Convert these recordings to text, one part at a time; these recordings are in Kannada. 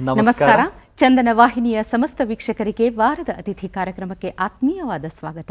ನಮಸ್ಕಾರ. ಚಂದನ ವಾಹಿನಿಯ ಸಮಸ್ತ ವೀಕ್ಷಕರಿಗೆ ವಾರದ ಅತಿಥಿ ಕಾರ್ಯಕ್ರಮಕ್ಕೆ ಆತ್ಮೀಯವಾದ ಸ್ವಾಗತ.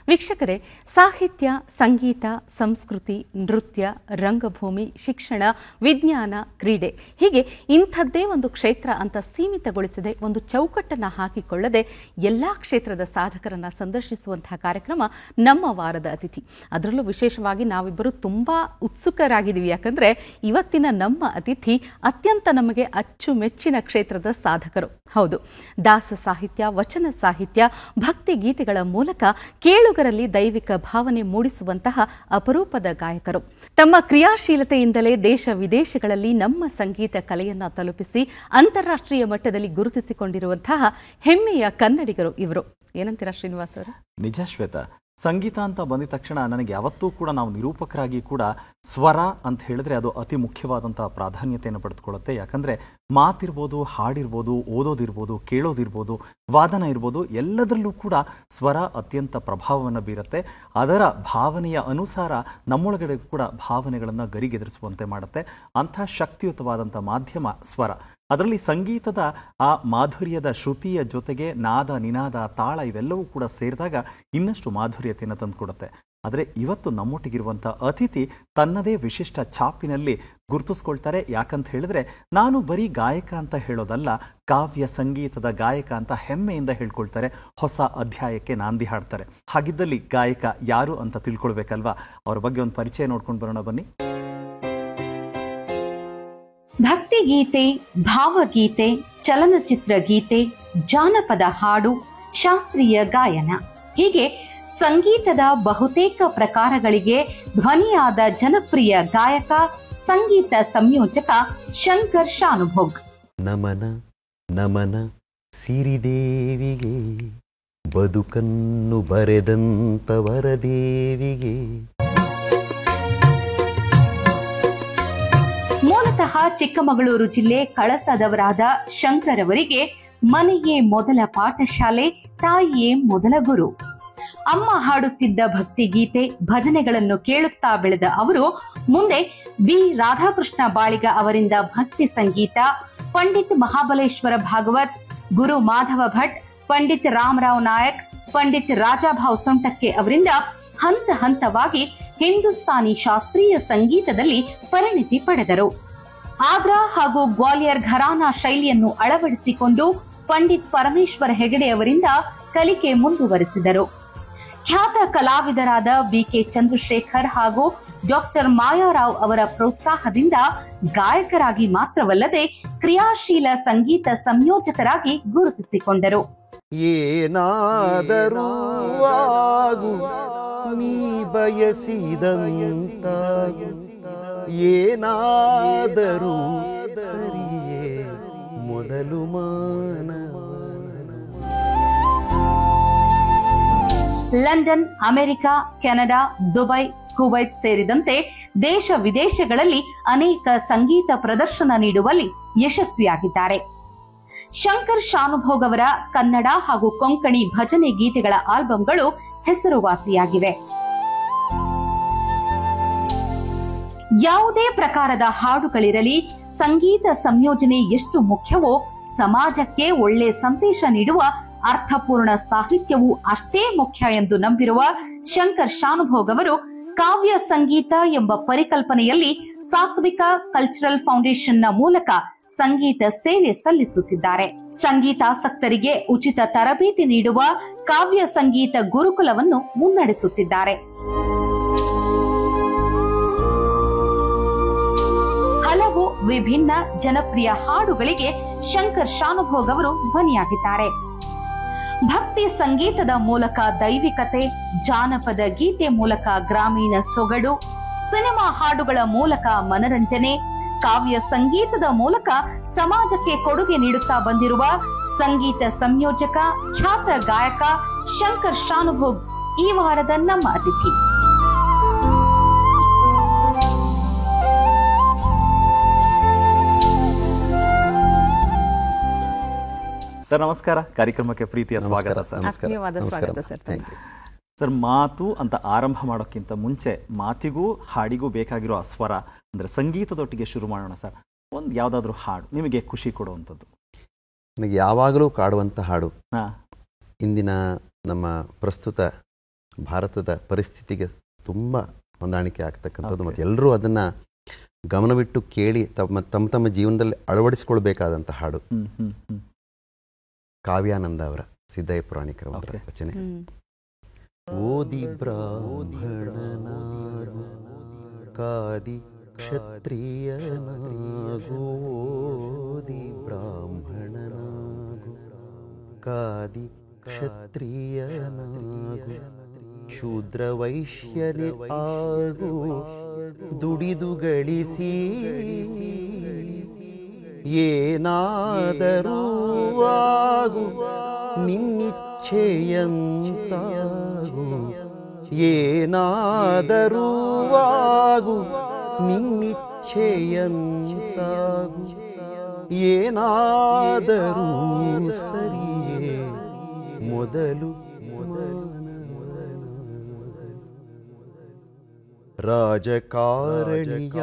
ವೀಕ್ಷಕರೇ, ಸಾಹಿತ್ಯ, ಸಂಗೀತ, ಸಂಸ್ಕೃತಿ, ನೃತ್ಯ, ರಂಗಭೂಮಿ, ಶಿಕ್ಷಣ, ವಿಜ್ಞಾನ, ಕ್ರೀಡೆ ಹೀಗೆ ಇಂಥದ್ದೇ ಒಂದು ಕ್ಷೇತ್ರ ಅಂತ ಸೀಮಿತಗೊಳಿಸದೆ, ಒಂದು ಚೌಕಟ್ಟನ್ನು ಹಾಕಿಕೊಳ್ಳದೆ ಎಲ್ಲಾ ಕ್ಷೇತ್ರದ ಸಾಧಕರನ್ನ ಸಂದರ್ಶಿಸುವಂತಹ ಕಾರ್ಯಕ್ರಮ ನಮ್ಮ ವಾರದ ಅತಿಥಿ. ಅದರಲ್ಲೂ ವಿಶೇಷವಾಗಿ ನಾವಿಬ್ಬರು ತುಂಬಾ ಉತ್ಸುಕರಾಗಿದ್ದೀವಿ. ಯಾಕಂದ್ರೆ ಇವತ್ತಿನ ನಮ್ಮ ಅತಿಥಿ ಅತ್ಯಂತ ನಮಗೆ ಅಚ್ಚುಮೆಚ್ಚಿನ ಕ್ಷೇತ್ರದ ಸಾಧಕರು. ಹೌದು, ದಾಸ ಸಾಹಿತ್ಯ, ವಚನ ಸಾಹಿತ್ಯ, ಭಕ್ತಿ ಗೀತೆಗಳ ಮೂಲಕ ಕೇಳುಗರಲ್ಲಿ ದೈವಿಕ ಭಾವನೆ ಮೂಡಿಸುವಂತಹ ಅಪರೂಪದ ಗಾಯಕರು. ತಮ್ಮ ಕ್ರಿಯಾಶೀಲತೆಯಿಂದಲೇ ದೇಶ ವಿದೇಶಗಳಲ್ಲಿ ನಮ್ಮ ಸಂಗೀತ ಕಲೆಯನ್ನ ತಲುಪಿಸಿ ಅಂತಾರಾಷ್ಟ್ರೀಯ ಮಟ್ಟದಲ್ಲಿ ಗುರುತಿಸಿಕೊಂಡಿರುವಂತಹ ಹೆಮ್ಮೆಯ ಕನ್ನಡಿಗರು ಇವರು. ಏನಂತೀರಾ ಶ್ರೀನಿವಾಸ್ ಅವರು? ನಿಜ ಶ್ವೇತಾ, ಸಂಗೀತ ಅಂತ ಬಂದ ತಕ್ಷಣ ನನಗೆ ಯಾವತ್ತೂ ಕೂಡ ನಾವು ನಿರೂಪಕರಾಗಿ ಕೂಡ ಸ್ವರ ಅಂತ ಹೇಳಿದ್ರೆ ಅದು ಅತಿ ಮುಖ್ಯವಾದಂತಹ ಪ್ರಾಧಾನ್ಯತೆಯನ್ನು ಪಡೆದುಕೊಳ್ಳುತ್ತೆ. ಯಾಕಂದ್ರೆ ಮಾತಿರ್ಬೋದು, ಹಾಡಿರ್ಬೋದು, ಓದೋದಿರ್ಬೋದು, ಕೇಳೋದಿರ್ಬೋದು, ವಾದನ ಇರ್ಬೋದು, ಎಲ್ಲದರಲ್ಲೂ ಕೂಡ ಸ್ವರ ಅತ್ಯಂತ ಪ್ರಭಾವವನ್ನು ಬೀರುತ್ತೆ. ಅದರ ಭಾವನೆಯ ಅನುಸಾರ ನಮ್ಮೊಳಗಡೆ ಕೂಡ ಭಾವನೆಗಳನ್ನು ಗರಿಗೆದರಿಸುವಂತೆ ಮಾಡುತ್ತೆ. ಅಂಥ ಶಕ್ತಿಯುತವಾದಂಥ ಮಾಧ್ಯಮ ಸ್ವರ. ಅದರಲ್ಲಿ ಸಂಗೀತದ ಆ ಮಾಧುರ್ಯದ ಶ್ರುತಿಯ ಜೊತೆಗೆ ನಾದ, ನಿನಾದ, ತಾಳ ಇವೆಲ್ಲವೂ ಕೂಡ ಸೇರಿದಾಗ ಇನ್ನಷ್ಟು ಮಾಧುರ್ಯತೆಯನ್ನು ತಂದುಕೊಡುತ್ತೆ. ಆದರೆ ಇವತ್ತು ನಮ್ಮೊಟ್ಟಿಗಿರುವಂಥ ಅತಿಥಿ ತನ್ನದೇ ವಿಶಿಷ್ಟ ಛಾಪಿನಲ್ಲಿ ಗುರುತಿಸ್ಕೊಳ್ತಾರೆ. ಯಾಕಂತ ಹೇಳಿದ್ರೆ, ನಾನು ಬರೀ ಗಾಯಕ ಅಂತ ಹೇಳೋದಲ್ಲ, ಕಾವ್ಯ ಸಂಗೀತದ ಗಾಯಕ ಅಂತ ಹೆಮ್ಮೆಯಿಂದ ಹೇಳ್ಕೊಳ್ತಾರೆ. ಹೊಸ ಅಧ್ಯಾಯಕ್ಕೆ ನಾಂದಿ ಹಾಡ್ತಾರೆ. ಹಾಗಿದ್ದಲ್ಲಿ ಗಾಯಕ ಯಾರು ಅಂತ ತಿಳ್ಕೊಳ್ಬೇಕಲ್ವಾ? ಅವ್ರ ಬಗ್ಗೆ ಒಂದು ಪರಿಚಯ ನೋಡ್ಕೊಂಡು ಬರೋಣ ಬನ್ನಿ. ಭಕ್ತಿಗೀತೆ, ಭಾವಗೀತೆ, ಚಲನಚಿತ್ರ ಗೀತೆ, ಜಾನಪದ ಹಾಡು, ಶಾಸ್ತ್ರೀಯ ಗಾಯನ ಹೀಗೆ ಸಂಗೀತದ ಬಹುತೇಕ ಪ್ರಕಾರಗಳಿಗೆ ಧ್ವನಿಯಾದ ಜನಪ್ರಿಯ ಗಾಯಕ, ಸಂಗೀತ ಸಂಯೋಜಕ ಶಂಕರ್ ಶಾನುಭೋಗ್. ನಮನ ನಮನ ಸಿರಿದೇವಿಗೆ, ಬದುಕನ್ನು ಬರೆದಂತ ವರದೇವಿಗೆ. ಮೂಲತಃ ಚಿಕ್ಕಮಗಳೂರು ಜಿಲ್ಲೆ ಕಳಸದವರಾದ ಶಂಕರ್ ಅವರಿಗೆ ಮನೆಯೇ ಮೊದಲ ಪಾಠಶಾಲೆ, ತಾಯಿಯೇ ಮೊದಲ ಗುರು. ಅಮ್ಮ ಹಾಡುತ್ತಿದ್ದ ಭಕ್ತಿಗೀತೆ, ಭಜನೆಗಳನ್ನು ಕೇಳುತ್ತಾ ಬೆಳೆದ ಅವರು ಮುಂದೆ ಬಿ ರಾಧಾಕೃಷ್ಣ ಬಾಳಿಗ ಅವರಿಂದ ಭಕ್ತಿ ಸಂಗೀತ, ಪಂಡಿತ್ ಮಹಾಬಲೇಶ್ವರ ಭಾಗವತ್, ಗುರು ಮಾಧವ ಭಟ್, ಪಂಡಿತ್ ರಾಮರಾವ್ ನಾಯಕ್, ಪಂಡಿತ್ ರಾಜಾಭಾವ್ ಸೊಂಟಕ್ಕೆ ಅವರಿಂದ ಹಂತ ಹಂತವಾಗಿ ಹಿಂದೂಸ್ತಾನಿ ಶಾಸ್ತ್ರೀಯ ಸಂಗೀತದಲ್ಲಿ ಪರಿಣಿತಿ ಪಡೆದರು. ಆಗ್ರಾ ಹಾಗೂ ಗ್ವಾಲಿಯರ್ ಘರಾನಾ ಶೈಲಿಯನ್ನು ಅಳವಡಿಸಿಕೊಂಡು ಪಂಡಿತ್ ಪರಮೇಶ್ವರ ಹೆಗಡೆ ಅವರಿಂದ ಕಲಿಕೆ ಮುಂದುವರೆಸಿದರು. ಖ್ಯಾತ ಕಲಾವಿದರಾದ ಬಿಕೆ ಚಂದ್ರಶೇಖರ್ ಹಾಗೂ ಡಾಕ್ಟರ್ ಮಾಯಾರಾವ್ ಅವರ ಪ್ರೋತ್ಸಾಹದಿಂದ ಗಾಯಕರಾಗಿ ಮಾತ್ರವಲ್ಲದೆ ಕ್ರಿಯಾಶೀಲ ಸಂಗೀತ ಸಂಯೋಜಕರಾಗಿ ಗುರುತಿಸಿಕೊಂಡರು. ಏನಾದರೂ ಆಗು ನೀ ಬಯಸಿದಂತಾಗು, ಏನಾದರೂ ಸರಿಯೇ ಮೊದಲು ಮಾನವ. London, America, Canada, Dubai, Kuwait ಸೇರಿದಂತೆ ದೇಶ ವಿದೇಶಗಳಲ್ಲಿ ಅನೇಕ ಸಂಗೀತ ಪ್ರದರ್ಶನ ನೀಡುವಲ್ಲಿ ಯಶಸ್ವಿಯಾಗಿದ್ದಾರೆ. ಶಂಕರ್ ಶಾನುಭೋಗ್ ಅವರ ಕನ್ನಡ ಹಾಗೂ ಕೊಂಕಣಿ ಭಜನೆ ಗೀತೆಗಳ ಆಲ್ಬಂಗಳು ಹೆಸರುವಾಸಿಯಾಗಿವೆ. ಯಾವುದೇ ಪ್ರಕಾರದ ಹಾಡುಗಳಿರಲಿ, ಸಂಗೀತ ಸಂಯೋಜನೆ ಎಷ್ಟು ಮುಖ್ಯವೋ, ಸಮಾಜಕ್ಕೆ ಒಳ್ಳೆ ಸಂದೇಶ ನೀಡುವ ಅರ್ಥಪೂರ್ಣ ಸಾಹಿತ್ಯವೂ ಅಷ್ಟೇ ಮುಖ್ಯ ಎಂದು ನಂಬಿರುವ ಶಂಕರ್ ಶಾನುಭೋಗ್ ಅವರು ಕಾವ್ಯ ಸಂಗೀತ ಎಂಬ ಪರಿಕಲ್ಪನೆಯಲ್ಲಿ ಸಾತ್ವಿಕ ಕಲ್ಚರಲ್ ಫೌಂಡೇಶನ್ನ ಮೂಲಕ ಸಂಗೀತ ಸೇವೆ ಸಲ್ಲಿಸುತ್ತಿದ್ದಾರೆ. ಸಂಗೀತಾಸಕ್ತರಿಗೆ ಉಚಿತ ತರಬೇತಿ ನೀಡುವ ಕಾವ್ಯ ಸಂಗೀತ ಗುರುಕುಲವನ್ನು ಮುನ್ನಡೆಸುತ್ತಿದ್ದಾರೆ. ಹಲವು ವಿಭಿನ್ನ ಜನಪ್ರಿಯ ಹಾಡುಗಳಿಗೆ ಶಂಕರ್ ಶಾನುಭೋಗ್ ಅವರು ಧ್ವನಿಯಾಗಿದ್ದಾರೆ. ಭಕ್ತಿ ಸಂಗೀತದ ಮೂಲಕ ದೈವಿಕತೆ, ಜಾನಪದ ಗೀತೆ ಮೂಲಕ ಗ್ರಾಮೀಣ ಸೊಗಡು, ಸಿನಿಮಾ ಹಾಡುಗಳ ಮೂಲಕ ಮನರಂಜನೆ, ಕಾವ್ಯ ಸಂಗೀತದ ಮೂಲಕ ಸಮಾಜಕ್ಕೆ ಕೊಡುಗೆ ನೀಡುತ್ತಾ ಬಂದಿರುವ ಸಂಗೀತ ಸಂಯೋಜಕ, ಖ್ಯಾತ ಗಾಯಕ ಶಂಕರ್ ಶಾನುಭೋಗ್ ಈ ವಾರದ ನಮ್ಮ ಅತಿಥಿ. ಸರ್ ನಮಸ್ಕಾರ, ಕಾರ್ಯಕ್ರಮಕ್ಕೆ ಪ್ರೀತಿಯ ಸ್ವಾಗತ ಸರ್. ಸರ್, ಮಾತು ಅಂತ ಆರಂಭ ಮಾಡೋಕ್ಕಿಂತ ಮುಂಚೆ ಮಾತಿಗೂ ಹಾಡಿಗೂ ಬೇಕಾಗಿರೋ ಆ ಸ್ವರ ಅಂದರೆ ಸಂಗೀತದೊಟ್ಟಿಗೆ ಶುರು ಮಾಡೋಣ ಸರ್. ಒಂದು ಯಾವುದಾದ್ರೂ ಹಾಡು ನಿಮಗೆ ಖುಷಿ ಕೊಡುವಂಥದ್ದು? ನನಗೆ ಯಾವಾಗಲೂ ಕಾಡುವಂಥ ಹಾಡು, ಹಾ ಇಂದಿನ ನಮ್ಮ ಪ್ರಸ್ತುತ ಭಾರತದ ಪರಿಸ್ಥಿತಿಗೆ ತುಂಬ ಹೊಂದಾಣಿಕೆ ಆಗ್ತಕ್ಕಂಥದ್ದು, ಮತ್ತು ಎಲ್ಲರೂ ಅದನ್ನು ಗಮನವಿಟ್ಟು ಕೇಳಿ ತಮ್ಮ ತಮ್ಮ ಜೀವನದಲ್ಲಿ ಅಳವಡಿಸಿಕೊಳ್ಬೇಕಾದಂಥ ಹಾಡು. ಕಾವ್ಯಾನಂದ ಅವರ ಸಿದ್ದಯ್ಯ ಪುರಾಣಿಕರ ಒಂದು ರಚನೆ. ಓದಿ ಬ್ರಾಹ್ಮಣನಾಗು ಕಾದಿ ಕ್ಷತ್ರಿಯನಾಗು, ಓದಿ ಬ್ರಾಹ್ಮಣನಾಗು ಕಾದಿ ಕ್ಷತ್ರಿಯನಾಗು, ಶೂದ್ರ ವೈಶ್ಯನೇ ಆಗು ದುಡಿದು ಗಳಿಸಿ, ಏನಾದರೂ ಆಗು ನಿನ್ನಿಚ್ಛೆಯಂತಾಗು, ಏನಾದರೂ ಆಗು ನಿನ್ನಿಚ್ಛೆಯಂತಾಗು, ಏನಾದರೂ ಸರಿಯೇ ಮೊದಲು ರಾಜಕಾರಣಿಯ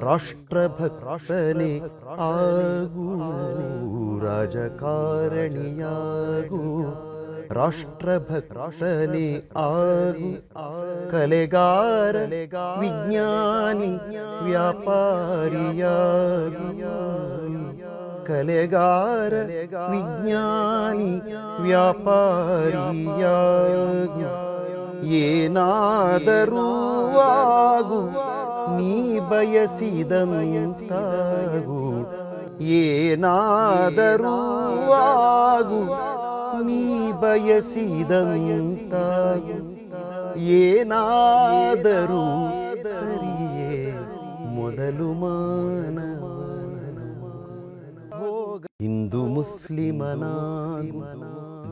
ರಾಷ್ಟ್ರಭಕ್ತನೇ ಆಗು, ರಾಜಕಾರಣಿಯಾಗು ರಾಷ್ಟ್ರಭಕ್ತನೇ ಆಗು, ಕಲೆಗಾರ ವಿಜ್ಞಾನಿ ವ್ಯಾಪಾರಿಯಾಗು, ಕಲೆಗಾರ ವಿಜ್ಞಾನಿ ವ್ಯಾಪಾರಿಯಾಗು, ಏನಾದರೂ ಆಗು ನೀ ಬಯಸಿದಂತಾಗು, ಏನಾದರೂ ಆಗು ನೀ ಬಯಸಿದಂತಾಗು, ಏನಾದರೂ ಸರಿಯೇ ಮೊದಲು ಮಾನವ. ಹಿಂದೂ ಮುಸ್ಲಿಮನಾಗು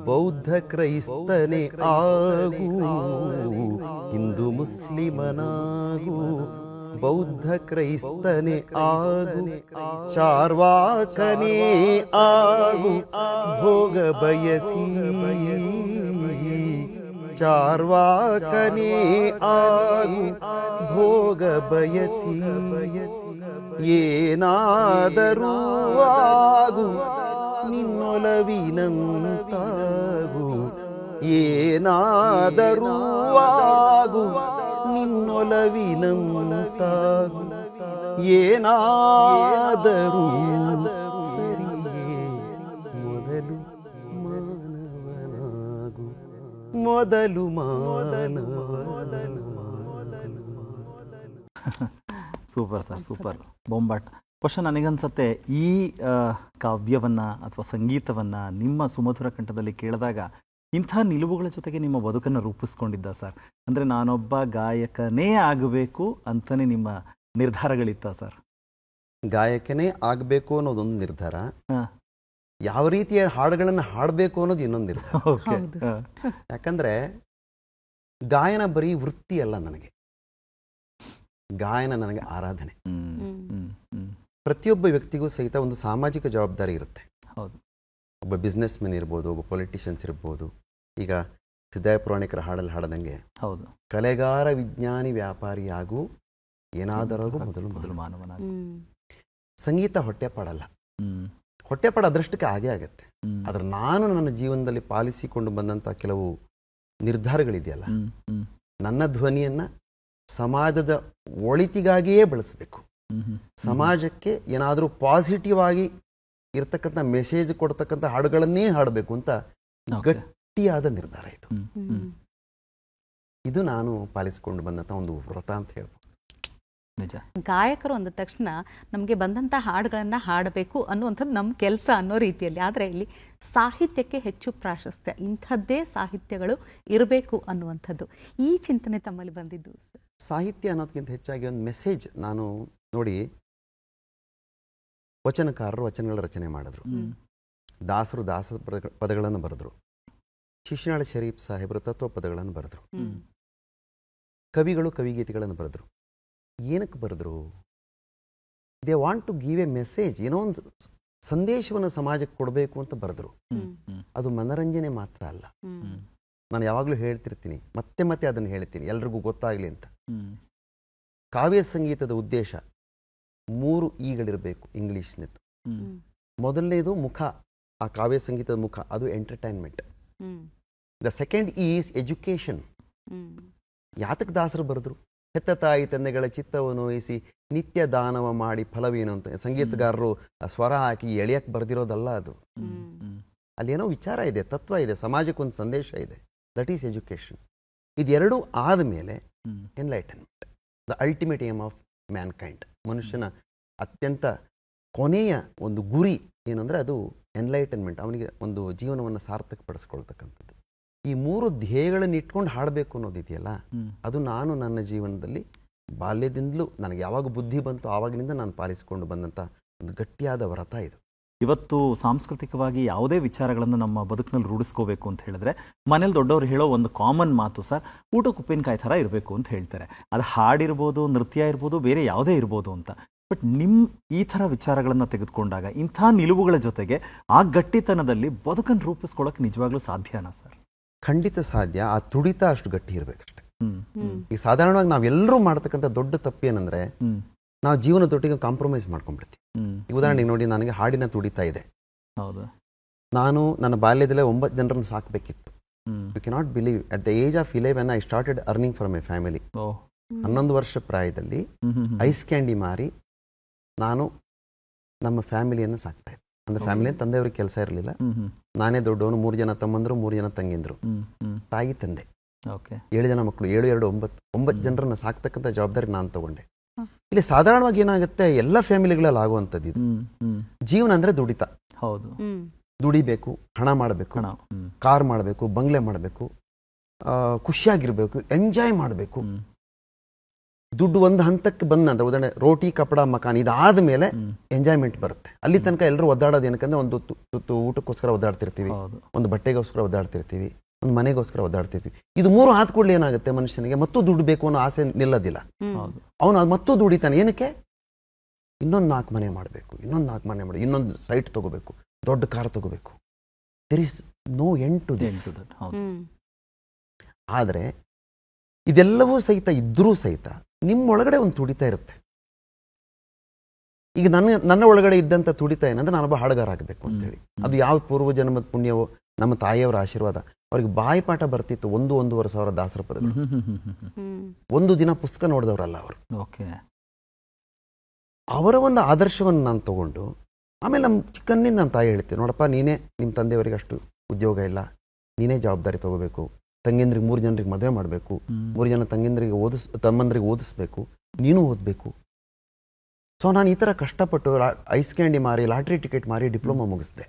ಬೌದ್ಧ ಕ್ರೈಸ್ತನೇ ಆಗು, ಹಿಂದೂ ಮುಸ್ಲಿಮನಾಗು ಬೌದ್ಧ ಕ್ರೈಸ್ತನೇ ಆಗು, ಚಾರ್ವಾಕನೇ ಆಗು ಭೋಗ ಬಯಸಿ, ಚಾರ್ವಾಕನೇ ಆಗು ಭೋಗ ಬಯಸಿ, ಏನಾದರೂ ಆಗು ನಿನ್ನೊಲವಿನಂತಾಗು, ಏನಾದರೂ ಆಗು ನಿನ್ನೊಲವಿನಂತಾಗು, ಏನಾದರೂ ಸರಿಯೇ ಮೊದಲು ಮಾನವನಾಗು, ಮೊದಲು ಮಾನವನಾಗು. ಸೂಪರ್ ಸರ್, ಸೂಪರ್, ಬೊಂಬಾಟ್. ಬಹುಶಃ ನನಗನ್ಸತ್ತೆ ಈ ಕಾವ್ಯವನ್ನು ಅಥವಾ ಸಂಗೀತವನ್ನು ನಿಮ್ಮ ಸುಮಧುರ ಕಂಠದಲ್ಲಿ ಕೇಳಿದಾಗ ಇಂಥ ನಿಲುವುಗಳ ಜೊತೆಗೆ ನಿಮ್ಮ ಬದುಕನ್ನು ರೂಪಿಸ್ಕೊಂಡಿದ್ದ ಸರ್? ಅಂದರೆ ನಾನೊಬ್ಬ ಗಾಯಕನೇ ಆಗಬೇಕು ಅಂತಲೇ ನಿಮ್ಮ ನಿರ್ಧಾರಗಳಿತ್ತ ಸರ್? ಗಾಯಕನೇ ಆಗಬೇಕು ಅನ್ನೋದೊಂದು ನಿರ್ಧಾರ, ಯಾವ ರೀತಿಯ ಹಾಡುಗಳನ್ನು ಹಾಡಬೇಕು ಅನ್ನೋದು ಇನ್ನೊಂದು ನಿರ್ಧಾರ. ಯಾಕಂದರೆ ಗಾಯನ ಬರೀ ವೃತ್ತಿ ಅಲ್ಲ, ನನಗೆ ಗಾಯನ ನನಗೆ ಆರಾಧನೆ. ಪ್ರತಿಯೊಬ್ಬ ವ್ಯಕ್ತಿಗೂ ಸಹಿತ ಒಂದು ಸಾಮಾಜಿಕ ಜವಾಬ್ದಾರಿ ಇರುತ್ತೆ. ಹೌದು. ಒಬ್ಬ ಬಿಸ್ನೆಸ್ ಮೆನ್ ಇರ್ಬೋದು, ಒಬ್ಬ ಪೊಲಿಟಿಷಿಯನ್ಸ್ ಇರ್ಬೋದು. ಈಗ ಸಿದ್ದಯ್ಯ ಪುರಾಣಿಕರ ಹಾಡಲ್ಲಿ ಹಾಡದಂಗೆ, ಹೌದು, ಕಲೆಗಾರ ವಿಜ್ಞಾನಿ ವ್ಯಾಪಾರಿಯಾಗೂ ಏನಾದರೂ ಮೊದಲು ಮಾನವನಾಗು. ಸಂಗೀತ ಹೊಟ್ಟೆಪಾಡಲ್ಲ, ಹೊಟ್ಟೆಪಾಡ ಅದೃಷ್ಟಕ್ಕೆ ಆಗೇ ಆಗತ್ತೆ. ಆದ್ರೆ ನಾನು ನನ್ನ ಜೀವನದಲ್ಲಿ ಪಾಲಿಸಿಕೊಂಡು ಬಂದಂಥ ಕೆಲವು ನಿರ್ಧಾರಗಳಿದೆಯಲ್ಲ, ನನ್ನ ಧ್ವನಿಯನ್ನ ಸಮಾಜದ ಒಳಿತಿಗಾಗಿಯೇ ಬಳಸಬೇಕು, ಸಮಾಜಕ್ಕೆ ಏನಾದರೂ ಪಾಸಿಟಿವ್ ಆಗಿ ಇರ್ತಕ್ಕಂಥ ಮೆಸೇಜ್ ಕೊಡ್ತಕ್ಕಂಥ ಹಾಡುಗಳನ್ನೇ ಹಾಡಬೇಕು ಅಂತ ಗಟ್ಟಿಯಾದ ನಿರ್ಧಾರ ಇದು. ಇದು ನಾನು ಪಾಲಿಸಿಕೊಂಡು ಬಂದಂಥ ಒಂದು ವ್ರತ ಅಂತ ಹೇಳ್ಬೋದು. ನಿಜ. ಗಾಯಕರು ಅಂದ ತಕ್ಷಣ ನಮಗೆ ಬಂದಂಥ ಹಾಡುಗಳನ್ನು ಹಾಡಬೇಕು ಅನ್ನುವಂಥದ್ದು ನಮ್ಮ ಕೆಲಸ ಅನ್ನೋ ರೀತಿಯಲ್ಲಿ, ಆದರೆ ಇಲ್ಲಿ ಸಾಹಿತ್ಯಕ್ಕೆ ಹೆಚ್ಚು ಪ್ರಾಶಸ್ತ್ಯ, ಇಂಥದ್ದೇ ಸಾಹಿತ್ಯಗಳು ಇರಬೇಕು ಅನ್ನುವಂಥದ್ದು ಈ ಚಿಂತನೆ ತಮ್ಮಲ್ಲಿ ಬಂದಿದ್ದು. ಸಾಹಿತ್ಯ ಅನ್ನೋದಕ್ಕಿಂತ ಹೆಚ್ಚಾಗಿ ಒಂದು ಮೆಸೇಜ್. ನಾನು ನೋಡಿ, ವಚನಕಾರರು ವಚನಗಳ ರಚನೆ ಮಾಡಿದ್ರು, ದಾಸರು ದಾಸ ಪದಗಳನ್ನು ಬರೆದ್ರು, ಶಿಶುನಾಳ ಶರೀಫ್ ಸಾಹೇಬರು ತತ್ವ ಪದಗಳನ್ನು ಬರೆದ್ರು, ಕವಿಗಳು ಕವಿಗೀತೆಗಳನ್ನು ಬರೆದ್ರು. ಏನಕ್ಕೆ ಬರೆದ್ರು? They want to give a message, ಏನೋ ಒಂದು ಸಂದೇಶವನ್ನು ಸಮಾಜಕ್ಕೆ ಕೊಡಬೇಕು ಅಂತ ಬರೆದ್ರು. ಅದು ಮನರಂಜನೆ ಮಾತ್ರ ಅಲ್ಲ. ನಾನು ಯಾವಾಗಲೂ ಹೇಳ್ತಿರ್ತೀನಿ, ಮತ್ತೆ ಮತ್ತೆ ಅದನ್ನು ಹೇಳ್ತೀನಿ, ಎಲ್ರಿಗೂ ಗೊತ್ತಾಗಲಿ ಅಂತ. ಕಾವ್ಯ ಸಂಗೀತದ ಉದ್ದೇಶ 3 ಈಗಳಿರಬೇಕು ಇಂಗ್ಲಿಷ್ನದ್ದು. ಮೊದಲನೇದು ಮುಖ, ಆ ಕಾವ್ಯ ಸಂಗೀತದ ಮುಖ, ಅದು entertainment. The second is education. ಯಾತಕ್ಕೆ ದಾಸರು ಬರೆದ್ರು? ಹೆತ್ತ ತಾಯಿ ತಂದೆಗಳ ಚಿತ್ತವನ್ನು ವಹಿಸಿ ನಿತ್ಯ ದಾನವ ಮಾಡಿ ಫಲವೇನು ಅಂತ ಸಂಗೀತಗಾರರು ಸ್ವರ ಹಾಕಿ ಎಳೆಯಕ್ಕೆ ಬರೆದಿರೋದಲ್ಲ ಅದು. ಅಲ್ಲೇನೋ ವಿಚಾರ ಇದೆ, ತತ್ವ ಇದೆ, ಸಮಾಜಕ್ಕೊಂದು ಸಂದೇಶ ಇದೆ. That is education. ಇದೆರಡೂ ಆದಮೇಲೆ enlightenment, the ultimate aim of mankind. ಮನುಷ್ಯನ ಅತ್ಯಂತ ಕೊನೆಯ ಒಂದು ಗುರಿ ಏನಂದರೆ ಅದು ಎನ್ಲೈಟನ್ಮೆಂಟ್, ಅವನಿಗೆ ಒಂದು ಜೀವನವನ್ನು ಸಾರ್ಥಕಪಡಿಸ್ಕೊಳ್ತಕ್ಕಂಥದ್ದು. ಈ ಮೂರು ಧ್ಯೇಯಗಳನ್ನು ಇಟ್ಕೊಂಡು ಹಾಡಬೇಕು ಅನ್ನೋದಿದೆಯಲ್ಲ, ಅದು ನಾನು ನನ್ನ ಜೀವನದಲ್ಲಿ ಬಾಲ್ಯದಿಂದಲೂ ನನಗೆ ಯಾವಾಗ ಬುದ್ಧಿ ಬಂತು ಆವಾಗಿನಿಂದ ನಾನು ಪಾಲಿಸಿಕೊಂಡು ಬಂದಂಥ ಒಂದು ಗಟ್ಟಿಯಾದ ವ್ರತ ಇದು. ಇವತ್ತು ಸಾಂಸ್ಕೃತಿಕವಾಗಿ ಯಾವುದೇ ವಿಚಾರಗಳನ್ನು ನಮ್ಮ ಬದುಕಿನಲ್ಲಿ ರೂಢಿಸ್ಕೋಬೇಕು ಅಂತ ಹೇಳಿದ್ರೆ ಮನೇಲಿ ದೊಡ್ಡವರು ಹೇಳೋ ಒಂದು ಕಾಮನ್ ಮಾತು ಸರ್, ಊಟಕ್ಕೆ ಉಪ್ಪಿನಕಾಯಿ ಥರ ಇರಬೇಕು ಅಂತ ಹೇಳ್ತಾರೆ. ಅದು ಹಾಡಿರ್ಬೋದು, ನೃತ್ಯ ಇರ್ಬೋದು, ಬೇರೆ ಯಾವುದೇ ಇರ್ಬೋದು ಅಂತ. ಬಟ್ ಈ ಥರ ವಿಚಾರಗಳನ್ನು ತೆಗೆದುಕೊಂಡಾಗ ಇಂಥ ನಿಲುವುಗಳ ಜೊತೆಗೆ ಆ ಗಟ್ಟಿತನದಲ್ಲಿ ಬದುಕನ್ನು ರೂಪಿಸ್ಕೊಳ್ಳೋಕೆ ನಿಜವಾಗ್ಲೂ ಸಾಧ್ಯನಾ ಸರ್? ಖಂಡಿತ ಸಾಧ್ಯ. ಆ ತುಡಿತ ಅಷ್ಟು ಗಟ್ಟಿ ಇರಬೇಕಷ್ಟೆ. ಈ ಸಾಧಾರಣವಾಗಿ ನಾವೆಲ್ಲರೂ ಮಾಡ್ತಕ್ಕಂಥ ದೊಡ್ಡ ತಪ್ಪೇನಂದ್ರೆ ನಾವು ಜೀವನದೊಟ್ಟಿಗೆ ಕಾಂಪ್ರಮೈಸ್ ಮಾಡ್ಕೊಂಡ್ಬಿಡ್ತೀವಿ. ಈಗ ಉದಾಹರಣೆಗೆ ನೋಡಿ, ನನಗೆ ಹಾಡಿನ ತುಡಿತಾ ಇದೆ. ನಾನು ನನ್ನ ಬಾಲ್ಯದಲ್ಲೇ 9 ಜನರನ್ನು ಸಾಕಬೇಕಿತ್ತು. You cannot believe, at the age of 11 I started earning from my family. 11 ವರ್ಷ ಪ್ರಾಯದಲ್ಲಿ ಐಸ್ ಕ್ಯಾಂಡಿ ಮಾರಿ ನಾನು ನಮ್ಮ ಫ್ಯಾಮಿಲಿಯನ್ನು ಸಾಕ್ತಾ ಇದ್ದೆ. ಅಂದ್ರೆ ಫ್ಯಾಮಿಲಿ ತಂದೆಯವ್ರಿಗೆ ಕೆಲಸ ಇರಲಿಲ್ಲ, ನಾನೇ ದೊಡ್ಡವನು, 3 ಜನ ತಮ್ಮಂದ್ರು, 3 ಜನ ತಂಗಿಂದ್ರು, ತಾಯಿ ತಂದೆ, 7 ಜನ ಮಕ್ಕಳು, 7, 2, 9 ಜನರನ್ನ ಸಾಕ್ತಕ್ಕಂಥ ಜವಾಬ್ದಾರಿ ನಾನು ತಗೊಂಡೆ. ಇಲ್ಲಿ ಸಾಧಾರಣವಾಗಿ ಏನಾಗುತ್ತೆ, ಎಲ್ಲ ಫ್ಯಾಮಿಲಿಗಳಲ್ಲಿ ಆಗುವಂಥದ್ದು ಇದು. ಜೀವನ ಅಂದ್ರೆ ದುಡಿತ. ಹೌದು, ದುಡಿಬೇಕು, ಹಣ ಮಾಡಬೇಕು, ಕಾರ್ ಮಾಡಬೇಕು, ಬಂಗ್ಲೆ ಮಾಡಬೇಕು, ಖುಷಿಯಾಗಿರ್ಬೇಕು, ಎಂಜಾಯ್ ಮಾಡಬೇಕು. ದುಡ್ಡು ಒಂದು ಹಂತಕ್ಕೆ ಬಂದಂದ್ರೆ ಉದಾಹರಣೆ ರೋಟಿ ಕಪಡ ಮಕಾನ್ ಇದಾದ ಮೇಲೆ ಎಂಜಾಯ್ಮೆಂಟ್ ಬರುತ್ತೆ. ಅಲ್ಲಿ ತನಕ ಎಲ್ಲರೂ ಒದ್ದಾಡೋದು ಏನಕ್ಕಂದ್ರೆ ಒಂದು ತುತ್ತು ಊಟಕ್ಕೋಸ್ಕರ ಒದ್ದಾಡ್ತಿರ್ತೀವಿ, ಒಂದು ಬಟ್ಟೆಗೋಸ್ಕರ ಒದ್ದಾಡ್ತಿರ್ತೀವಿ, ಒಂದು ಮನೆಗೋಸ್ಕರ ಒದ್ದಾಡ್ತಿರ್ತೀವಿ. ಇದು 3 ಆದ ಕೂಡಲೇ ಏನಾಗುತ್ತೆ, ಮನುಷ್ಯನಿಗೆ ಮತ್ತೂ ದುಡ್ಡು ಬೇಕು ಅನ್ನೋ ಆಸೆ ನಿಲ್ಲೋದಿಲ್ಲ. ಅವನು ಅದು ಮತ್ತೂ ದುಡಿತಾನೆ. ಏನಕ್ಕೆ? ಇನ್ನೊಂದು 4 ಮನೆ ಮಾಡಬೇಕು, ಇನ್ನೊಂದು 4 ಮನೆ ಮಾಡಿ, ಇನ್ನೊಂದು ಸೈಟ್ ತಗೋಬೇಕು, ದೊಡ್ಡ ಕಾರ್ ತಗೋಬೇಕು. There is no end to this. ಆದರೆ ಇದೆಲ್ಲವೂ ಸಹಿತ ಇದ್ರೂ ಸಹಿತ ನಿಮ್ಮೊಳಗಡೆ ಒಂದು ತುಡಿತ ಇರುತ್ತೆ. ಈಗ ನನ್ನ ಒಳಗಡೆ ಇದ್ದಂಥ ತುಡಿತ ಏನಂದ್ರೆ ನಾನೊಬ್ಬ ಹಾಡುಗಾರ ಆಗಬೇಕು ಅಂತೇಳಿ. ಅದು ಯಾವ ಪೂರ್ವ ಜನ್ಮದ ಪುಣ್ಯವೋ, ನಮ್ಮ ತಾಯಿಯವರ ಆಶೀರ್ವಾದ. ಅವ್ರಿಗೆ ಬಾಯಿಪಾಠ ಬರ್ತಿತ್ತು 1-1.5 ಸಾವಿರ ದಾಸರ ಪದಗಳು. ಒಂದು ದಿನ ಪುಸ್ತಕ ನೋಡಿದವರಲ್ಲ ಅವರು. ಅವರ ಒಂದು ಆದರ್ಶವನ್ನು ನಾನು ತಗೊಂಡು ಆಮೇಲೆ ನಮ್ಮ ಚಿಕ್ಕನ್ನಿಂದ ನಮ್ಮ ತಾಯಿ ಹೇಳ್ತೀನಿ, ನೋಡಪ್ಪ ನೀನೇ ನಿಮ್ಮ ತಂದೆಯವರಿಗೆ ಅಷ್ಟು ಉದ್ಯೋಗ ಇಲ್ಲ, ನೀನೇ ಜವಾಬ್ದಾರಿ ತಗೋಬೇಕು, ತಂಗಿಂದ್ರಿಗೆ 3 ಜನರಿಗೆ ಮದುವೆ ಮಾಡಬೇಕು, 3 ಜನ ತಂಗಿಂದ್ರಿಗೆ ತಮ್ಮಂದ್ರಿಗೆ ಓದಿಸ್ಬೇಕು, ನೀನು ಓದಬೇಕು. ಸೊ ನಾನು ಈ ಥರ ಕಷ್ಟಪಟ್ಟು ಐಸ್ ಕ್ಯಾಂಡಿ ಮಾರಿ, ಲಾಟ್ರಿ ಟಿಕೆಟ್ ಮಾರಿ ಡಿಪ್ಲೊಮಾ ಮುಗಿಸಿದೆ.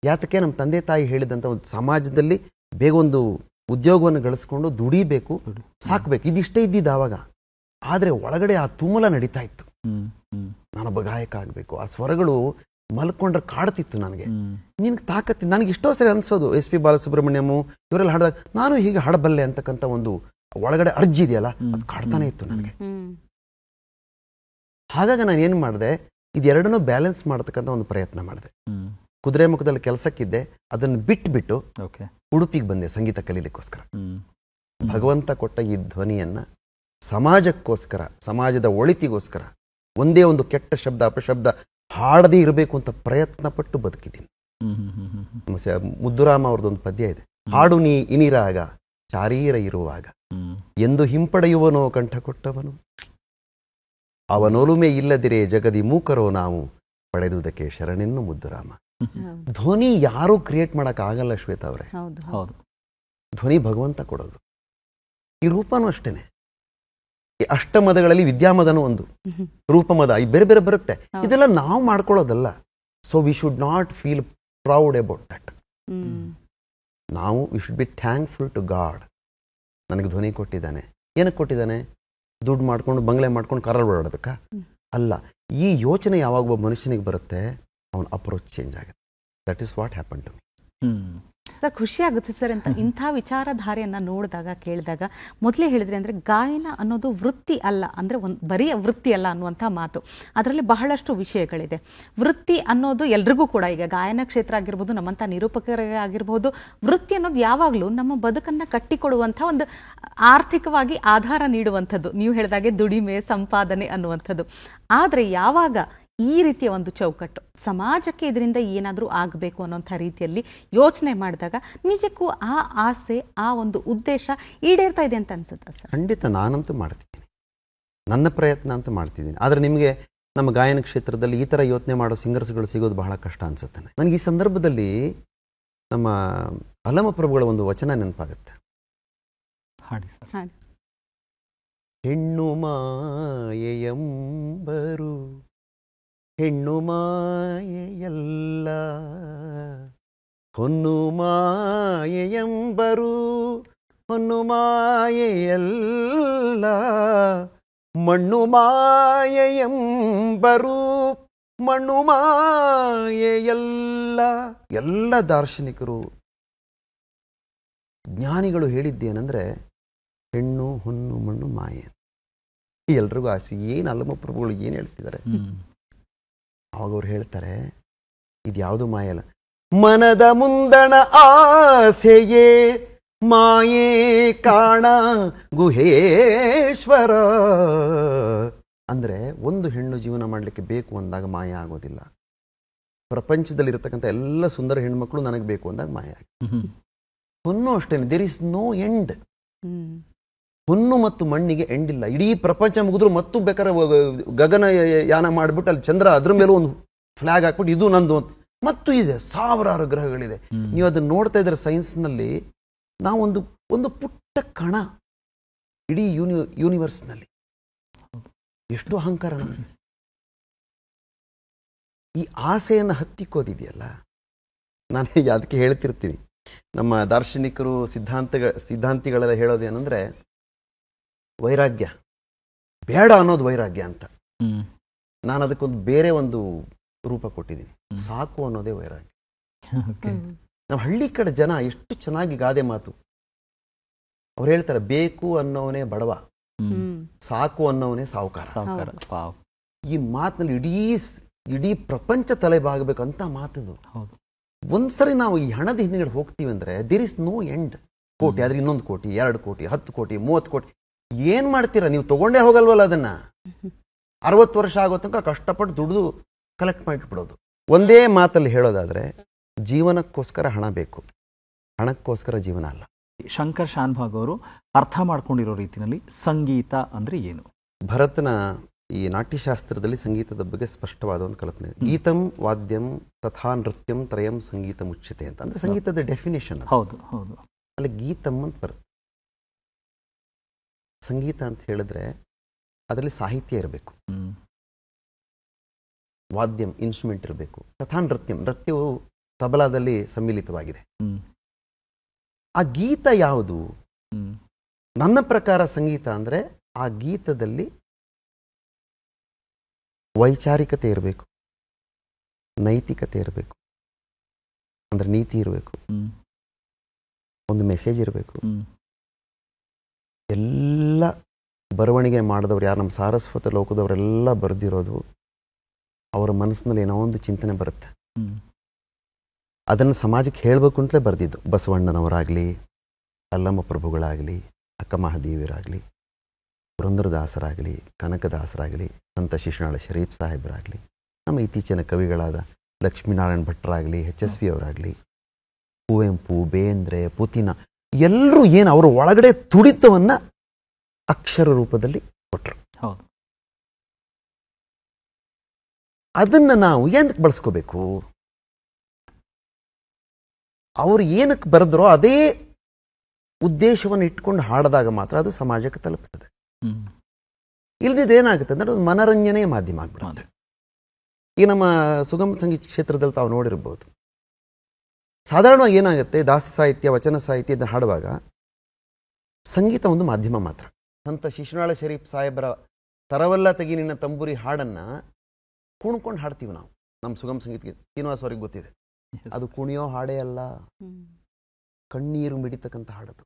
ಯಾತಕ್ಕೆ? ನಮ್ಮ ತಂದೆ ತಾಯಿ ಹೇಳಿದಂಥ ಒಂದು ಸಮಾಜದಲ್ಲಿ ಬೇಗ ಒಂದು ಉದ್ಯೋಗವನ್ನು ಗಳಿಸ್ಕೊಂಡು ದುಡಿಬೇಕು, ಸಾಕಬೇಕು, ಇದಿಷ್ಟೇ ಇದ್ದಿದ್ದು ಆವಾಗ. ಆದರೆ ಒಳಗಡೆ ಆ ತುಮುಲ ನಡೀತಾ ಇತ್ತು. ನಾನೊಬ್ಬ ಗಾಯಕ ಆಗಬೇಕು. ಆ ಸ್ವರಗಳು ಮಲ್ಕೊಂಡ್ರೆ ಕಾಡ್ತಿತ್ತು ನನಗೆ. ನಿನ್ಗೆ ತಾಕತ್ತಿ. ನನಗೆ ಎಷ್ಟೋ ಸರಿ ಅನ್ಸೋದು, SP ಬಾಲಸುಬ್ರಹ್ಮಣ್ಯಂ ಇವರೆಲ್ಲ ಹಾಡಿದಾಗ ನಾನು ಹೀಗೆ ಹಾಡಬಲ್ಲೆ ಅಂತಕ್ಕಂಥ ಒಂದು ಒಳಗಡೆ ಅರ್ಜಿ ಇದೆಯಲ್ಲ, ಅದು ಕಾಡ್ತಾನೆ ಇತ್ತು ನನಗೆ. ಹಾಗಾಗಿ ನಾನು ಏನು ಮಾಡಿದೆ, ಇದೆರಡನ್ನೂ ಬ್ಯಾಲೆನ್ಸ್ ಮಾಡತಕ್ಕಂಥ ಒಂದು ಪ್ರಯತ್ನ ಮಾಡಿದೆ. ಕುದುರೆಮುಖದಲ್ಲಿ ಕೆಲಸಕ್ಕಿದ್ದೆ, ಅದನ್ನು ಬಿಟ್ಟು ಉಡುಪಿಗೆ ಬಂದೆ ಸಂಗೀತ ಕಲೀಲಿಕ್ಕೋಸ್ಕರ. ಭಗವಂತ ಕೊಟ್ಟ ಈ ಧ್ವನಿಯನ್ನ ಸಮಾಜಕ್ಕೋಸ್ಕರ, ಸಮಾಜದ ಒಳಿತಿಗೋಸ್ಕರ, ಒಂದೇ ಒಂದು ಕೆಟ್ಟ ಶಬ್ದ ಅಪಶಬ್ದ ಹಾಡದೇ ಇರಬೇಕು ಅಂತ ಪ್ರಯತ್ನ ಪಟ್ಟು ಬದುಕಿದ್ದೀನಿ. ಮುದ್ದುರಾಮ ಅವ್ರದ್ದೊಂದು ಪದ್ಯ ಇದೆ, ಹಾಡು ನೀ ಇನಿರಾಗ ಚಾರೀರ ಇರುವಾಗ ಎಂದು ಹಿಂಪಡೆಯುವನೋ ಕಂಠ ಕೊಟ್ಟವನು, ಅವನೊಲುಮೆ ಇಲ್ಲದಿರೇ ಜಗದಿ ಮೂಕರೋ ನಾವು ಪಡೆದುದಕ್ಕೆ ಶರಣೆನ್ನು ಮುದ್ದುರಾಮ. ಧ್ವನಿ ಯಾರೂ ಕ್ರಿಯೇಟ್ ಮಾಡಕ್ ಆಗಲ್ಲ ಶ್ವೇತಾ ಅವರೇ. ಧ್ವನಿ ಭಗವಂತ ಕೊಡೋದು. ಈ ರೂಪನೂ ಅಷ್ಟೇನೆ. ಈ ಅಷ್ಟಮದಗಳಲ್ಲಿ ವಿದ್ಯಾಮದನೂ ಒಂದು, ರೂಪಮದ, ಈ ಬೇರೆ ಬೇರೆ ಬರುತ್ತೆ. ಇದೆಲ್ಲ ನಾವು ಮಾಡ್ಕೊಳ್ಳೋದಲ್ಲ. So we should not feel proud about that. ನಾವು we should be thankful to God. ನನಗೆ ಧ್ವನಿ ಕೊಟ್ಟಿದ್ದಾನೆ. ಏನಕ್ಕೆ ಕೊಟ್ಟಿದ್ದಾನೆ? ದುಡ್ಡು ಮಾಡ್ಕೊಂಡು ಬಂಗ್ಲೆ ಮಾಡ್ಕೊಂಡು ಕಾರಲ್ಲಿ ಓಡಾಡೋದಕ್ಕ ಅಲ್ಲ. ಈ ಯೋಚನೆ ಯಾವಾಗ ಒಬ್ಬ ಮನುಷ್ಯನಿಗೆ ಬರುತ್ತೆ, ಅವನ ಅಪ್ರೋಚ್ ಚೇಂಜ್ ಆಗುತ್ತೆ. That is what happen to me. Sir, ಖುಷಿ ಆಗುತ್ತೆ ಸರ್ ಅಂತ ಇಂಥ ವಿಚಾರಧಾರೆಯನ್ನು ನೋಡಿದಾಗ, ಕೇಳಿದಾಗ. ಮೊದಲೇ ಹೇಳಿದ್ರಿ ಅಂದರೆ ಗಾಯನ ಅನ್ನೋದು ವೃತ್ತಿ ಅಲ್ಲ, ಅಂದರೆ ಬರೀ ವೃತ್ತಿ ಅಲ್ಲ ಅನ್ನುವಂಥ ಮಾತು. ಅದರಲ್ಲಿ ಬಹಳಷ್ಟು ವಿಷಯಗಳಿದೆ. ವೃತ್ತಿ ಅನ್ನೋದು ಎಲ್ರಿಗೂ ಕೂಡ, ಈಗ ಗಾಯನ ಕ್ಷೇತ್ರ ಆಗಿರ್ಬೋದು, ನಮ್ಮಂಥ ನಿರೂಪಕರಿಗೆ ಆಗಿರ್ಬೋದು, ವೃತ್ತಿ ಅನ್ನೋದು ಯಾವಾಗಲೂ ನಮ್ಮ ಬದುಕನ್ನು ಕಟ್ಟಿಕೊಡುವಂಥ ಒಂದು ಆರ್ಥಿಕವಾಗಿ ಆಧಾರ ನೀಡುವಂಥದ್ದು. ನೀವು ಹೇಳಿದಾಗೆ ದುಡಿಮೆ, ಸಂಪಾದನೆ ಅನ್ನುವಂಥದ್ದು. ಆದರೆ ಯಾವಾಗ ಈ ರೀತಿಯ ಒಂದು ಚೌಕಟ್ಟು ಸಮಾಜಕ್ಕೆ ಇದರಿಂದ ಏನಾದರೂ ಆಗಬೇಕು ಅನ್ನೋಂಥ ರೀತಿಯಲ್ಲಿ ಯೋಚನೆ ಮಾಡಿದಾಗ ನಿಜಕ್ಕೂ ಆ ಆಸೆ, ಆ ಒಂದು ಉದ್ದೇಶ ಈಡೇರ್ತಾ ಇದೆ ಅಂತ ಅನ್ಸುತ್ತಾ ಸರ್? ಖಂಡಿತ ನಾನಂತೂ ಮಾಡ್ತಿದ್ದೀನಿ, ನನ್ನ ಪ್ರಯತ್ನ ಅಂತೂ ಮಾಡ್ತಿದ್ದೀನಿ. ಆದರೆ ನಿಮಗೆ ನಮ್ಮ ಗಾಯನ ಕ್ಷೇತ್ರದಲ್ಲಿ ಈ ಥರ ಯೋಚನೆ ಮಾಡೋ ಸಿಂಗರ್ಸ್ಗಳು ಸಿಗೋದು ಬಹಳ ಕಷ್ಟ ಅನ್ಸುತ್ತೆ. ನನಗೆ ಈ ಸಂದರ್ಭದಲ್ಲಿ ನಮ್ಮ ಅಲಮ ಪ್ರಭುಗಳ ಒಂದು ವಚನ ನೆನಪಾಗುತ್ತೆ. ಹಾಡಿ ಸರ್. ಹಾಡಿ. ಹೆಣ್ಣು ಮಾಯೆಯಂಬರು ಹೆಣ್ಣು ಮಾಯೆಯಲ್ಲ, ಹೊನ್ನು ಮಾಯೆಯಂಬರು ಹೊನ್ನು ಮಾಯೆಯಲ್ಲ, ಮಣ್ಣು ಮಾಯೆಯಂಬರು ಮಣ್ಣು ಮಾಯೆಯಲ್ಲ. ಎಲ್ಲ ದಾರ್ಶನಿಕರು ಜ್ಞಾನಿಗಳು ಹೇಳಿದ್ದೇನೆಂದರೆ ಹೆಣ್ಣು ಹೊನ್ನು ಮಣ್ಣು ಮಾಯೆ. ಎಲ್ರಿಗೂ ಆಸೆ. ಏನು ಅಲ್ಲಮಪ್ರಭುಗಳು ಏನು ಹೇಳ್ತಿದ್ದಾರೆ? ಅವಾಗ ಅವ್ರು ಹೇಳ್ತಾರೆ ಇದು ಯಾವುದು ಮಾಯೆ ಅಲ್ಲ, ಮನದ ಮುಂದಣ ಆಸೆಯೇ ಮಾಯೇ ಕಾಣ ಗುಹೇಶ್ವರ. ಅಂದರೆ ಒಂದು ಹೆಣ್ಣು ಜೀವನ ಮಾಡಲಿಕ್ಕೆ ಬೇಕು ಅಂದಾಗ ಮಾಯ ಆಗೋದಿಲ್ಲ. ಪ್ರಪಂಚದಲ್ಲಿರತಕ್ಕಂಥ ಎಲ್ಲ ಸುಂದರ ಹೆಣ್ಮಕ್ಳು ನನಗೆ ಬೇಕು ಅಂದಾಗ ಮಾಯ ಆಗಿ. ಹೊನ್ನು ಅಷ್ಟೇನೆ, ದೇರ್ ಇಸ್ ನೋ ಎಂಡ್. ಹೊನ್ನು ಮತ್ತು ಮಣ್ಣಿಗೆ ಎಂಡ್ ಇಲ್ಲ. ಇಡೀ ಪ್ರಪಂಚ ಮುಗಿದ್ರು ಮತ್ತು ಬೇಕಾದ್ರೆ ಗಗನ ಯಾನ ಮಾಡಿಬಿಟ್ಟು ಅಲ್ಲಿ ಚಂದ್ರ ಅದ್ರ ಮೇಲೂ ಒಂದು ಫ್ಲಾಗ್ ಹಾಕ್ಬಿಟ್ಟು ಇದು ನಂದು ಮತ್ತು ಇದೆ. ಸಾವಿರಾರು ಗ್ರಹಗಳಿದೆ. ನೀವು ಅದನ್ನ ನೋಡ್ತಾ ಇದ್ರೆ ಸೈನ್ಸ್ನಲ್ಲಿ ನಾವು ಒಂದು ಪುಟ್ಟ ಕಣ ಇಡೀ ಯೂನಿವರ್ಸ್ನಲ್ಲಿ. ಎಷ್ಟು ಅಹಂಕಾರ ನಮಗೆ. ಈ ಆಸೆಯನ್ನು ಹತ್ತಿಕ್ಕೋದಿದೆಯಲ್ಲ, ನಾನು ಅದಕ್ಕೆ ಹೇಳ್ತಿರ್ತೀನಿ, ನಮ್ಮ ದಾರ್ಶನಿಕರು ಸಿದ್ಧಾಂತಿಗಳೆಲ್ಲ ಹೇಳೋದೇನೆಂದ್ರೆ ವೈರಾಗ್ಯ ಬೇಡ ಅನ್ನೋದು ವೈರಾಗ್ಯ ಅಂತ. ನಾನು ಅದಕ್ಕೊಂದು ಬೇರೆ ಒಂದು ರೂಪ ಕೊಟ್ಟಿದ್ದೀನಿ. ಸಾಕು ಅನ್ನೋದೇ ವೈರಾಗ್ಯ. ನಾವು ಹಳ್ಳಿ ಕಡೆ ಜನ ಎಷ್ಟು ಚೆನ್ನಾಗಿ ಗಾದೆ ಮಾತು ಅವ್ರು ಹೇಳ್ತಾರೆ, ಬೇಕು ಅನ್ನೋವನೇ ಬಡವ, ಸಾಕು ಅನ್ನೋವನೇ ಸಾಹುಕಾರ. ಈ ಮಾತಿನಲ್ಲಿ ಇಡೀ ಪ್ರಪಂಚ ತಲೆಬಾಗಬೇಕಂತ ಮಾತದು. ಒಂದ್ಸರಿ ನಾವು ಈ ಹಣದ ಹಿಂದಿನ ಹೋಗ್ತೀವಿ ಅಂದ್ರೆ ದೇರ್ ಇಸ್ ನೋ ಎಂಡ್. ಕೋಟಿ ಆದ್ರೆ 1 ಕೋಟಿ 2 ಕೋಟಿ 10 ಕೋಟಿ 30 ಕೋಟಿ ಏನ್ ಮಾಡ್ತೀರಾ? ನೀವು ತಗೊಂಡೇ ಹೋಗಲ್ವಲ್ಲ ಅದನ್ನ. 60 ವರ್ಷ ಆಗೋ ತನಕ ಕಷ್ಟಪಟ್ಟು ದುಡಿದು ಕಲೆಕ್ಟ್ ಮಾಡಿಟ್ಬಿಡೋದು. ಒಂದೇ ಮಾತಲ್ಲಿ ಹೇಳೋದಾದ್ರೆ ಜೀವನಕ್ಕೋಸ್ಕರ ಹಣ ಬೇಕು, ಹಣಕ್ಕೋಸ್ಕರ ಜೀವನ ಅಲ್ಲ. ಶಂಕರ್ ಶಾನ್ಭಾಗ್ ಅವರು ಅರ್ಥ ಮಾಡ್ಕೊಂಡಿರೋ ರೀತಿಯಲ್ಲಿ ಸಂಗೀತ ಅಂದ್ರೆ ಏನು? ಭರತನ ಈ ನಾಟ್ಯಶಾಸ್ತ್ರದಲ್ಲಿ ಸಂಗೀತದ ಬಗ್ಗೆ ಸ್ಪಷ್ಟವಾದ ಒಂದು ಕಲ್ಪನೆ ಇದೆ. ಗೀತಂ ವಾದ್ಯಂ ತಥಾ ನೃತ್ಯಂ ತ್ರಯಂ ಸಂಗೀತ ಮುಚ್ಯತೆ ಅಂತ. ಅಂದ್ರೆ ಸಂಗೀತದ ಡೆಫಿನೇಷನ್. ಹೌದು ಹೌದು. ಅಲ್ಲಿ ಗೀತಂ ಅಂತ ಬರುತ್ತೆ. ಸಂಗೀತ ಅಂತ ಹೇಳಿದ್ರೆ ಅದರಲ್ಲಿ ಸಾಹಿತ್ಯ ಇರಬೇಕು, ವಾದ್ಯಂ ಇನ್ಸ್ಟ್ರೂಮೆಂಟ್ ಇರಬೇಕು, ತಥಾ ನೃತ್ಯಂ ನೃತ್ಯವು ತಬಲಾದಲ್ಲಿ ಸಮ್ಮಿಲಿತವಾಗಿದೆ. ಆ ಗೀತ ಯಾವುದು? ನನ್ನ ಪ್ರಕಾರ ಸಂಗೀತ ಅಂದ್ರೆ ಆ ಗೀತದಲ್ಲಿ ವೈಚಾರಿಕತೆ ಇರಬೇಕು, ನೈತಿಕತೆ ಇರಬೇಕು, ಅಂದ್ರೆ ನೀತಿ ಇರಬೇಕು, ಒಂದು ಮೆಸೇಜ್ ಇರಬೇಕು. ಎಲ್ಲ ಬರವಣಿಗೆ ಮಾಡಿದವ್ರು ಯಾರು ನಮ್ಮ ಸಾರಸ್ವತ ಲೋಕದವರೆಲ್ಲ ಬರೆದಿರೋದು ಅವರ ಮನಸ್ಸಿನಲ್ಲಿ ಏನೋ ಒಂದು ಚಿಂತನೆ ಬರುತ್ತೆ. ಅದನ್ನು ಸಮಾಜಕ್ಕೆ ಹೇಳಬೇಕು ಅಂತಲೇ ಬರೆದಿದ್ದು. ಬಸವಣ್ಣನವರಾಗಲಿ, ಅಲ್ಲಮ್ಮ ಪ್ರಭುಗಳಾಗಲಿ, ಅಕ್ಕ ಮಹಾದೇವಿಯರಾಗಲಿ, ಪುರಂದರದಾಸರಾಗಲಿ, ಕನಕದಾಸರಾಗಲಿ, ಸಂತ ಶಿಶುನಾಳ ಶರೀಫ್ ಸಾಹೇಬರಾಗಲಿ, ನಮ್ಮ ಇತ್ತೀಚಿನ ಕವಿಗಳಾದ ಲಕ್ಷ್ಮೀನಾರಾಯಣ ಭಟ್ರಾಗಲಿ, HSV ಅವರಾಗಲಿ, ಕುವೆಂಪು, ಬೇಂದ್ರೆ, ಪುತಿನ ಎಲ್ಲರೂ ಏನು ಅವರ ಒಳಗಡೆ ತುಡಿತವನ್ನ ಅಕ್ಷರ ರೂಪದಲ್ಲಿ ಕೊಟ್ಟರು. ಹೌದು. ಅದನ್ನ ನಾವು ಏನಕ್ಕೆ ಬಳಸ್ಕೋಬೇಕು? ಅವರು ಏನಕ್ಕೆ ಬರೆದ್ರೋ ಅದೇ ಉದ್ದೇಶವನ್ನು ಇಟ್ಕೊಂಡು ಹಾಡಿದಾಗ ಮಾತ್ರ ಅದು ಸಮಾಜಕ್ಕೆ ತಲುಪ್ತದೆ. ಇಲ್ದಿದ್ದು ಏನಾಗುತ್ತೆ ಅಂದ್ರೆ ಅದು ಮನರಂಜನೆಯ ಮಾಧ್ಯಮ ಆಗ್ಬಿಡುತ್ತೆ. ಈ ನಮ್ಮ ಸುಗಮ ಸಂಗೀತ ಕ್ಷೇತ್ರದಲ್ಲಿ ತಾವು ನೋಡಿರ್ಬೋದು, ಸಾಧಾರಣವಾಗಿ ಏನಾಗುತ್ತೆ, ದಾಸ ಸಾಹಿತ್ಯ, ವಚನ ಸಾಹಿತ್ಯ ಇದನ್ನು ಹಾಡುವಾಗ ಸಂಗೀತ ಒಂದು ಮಾಧ್ಯಮ ಮಾತ್ರ. ಸಂತ ಶಿಶುನಾಳ ಶರೀಫ್ ಸಾಹೇಬರ ತರವಲ್ಲ ತೆಗಿ ನಿನ್ನ ತಂಬೂರಿ ಹಾಡನ್ನ ಕುಣ್ಕೊಂಡು ಹಾಡ್ತೀವಿ ನಾವು. ನಮ್ಮ ಸುಗಮ ಸಂಗೀತಕ್ಕೆ ಶ್ರೀನಿವಾಸ್ ಅವ್ರಿಗೆ ಗೊತ್ತಿದೆ, ಅದು ಕುಣಿಯೋ ಹಾಡೇ ಅಲ್ಲ, ಕಣ್ಣೀರು ಮಿಡಿತಕ್ಕಂಥ ಹಾಡದು.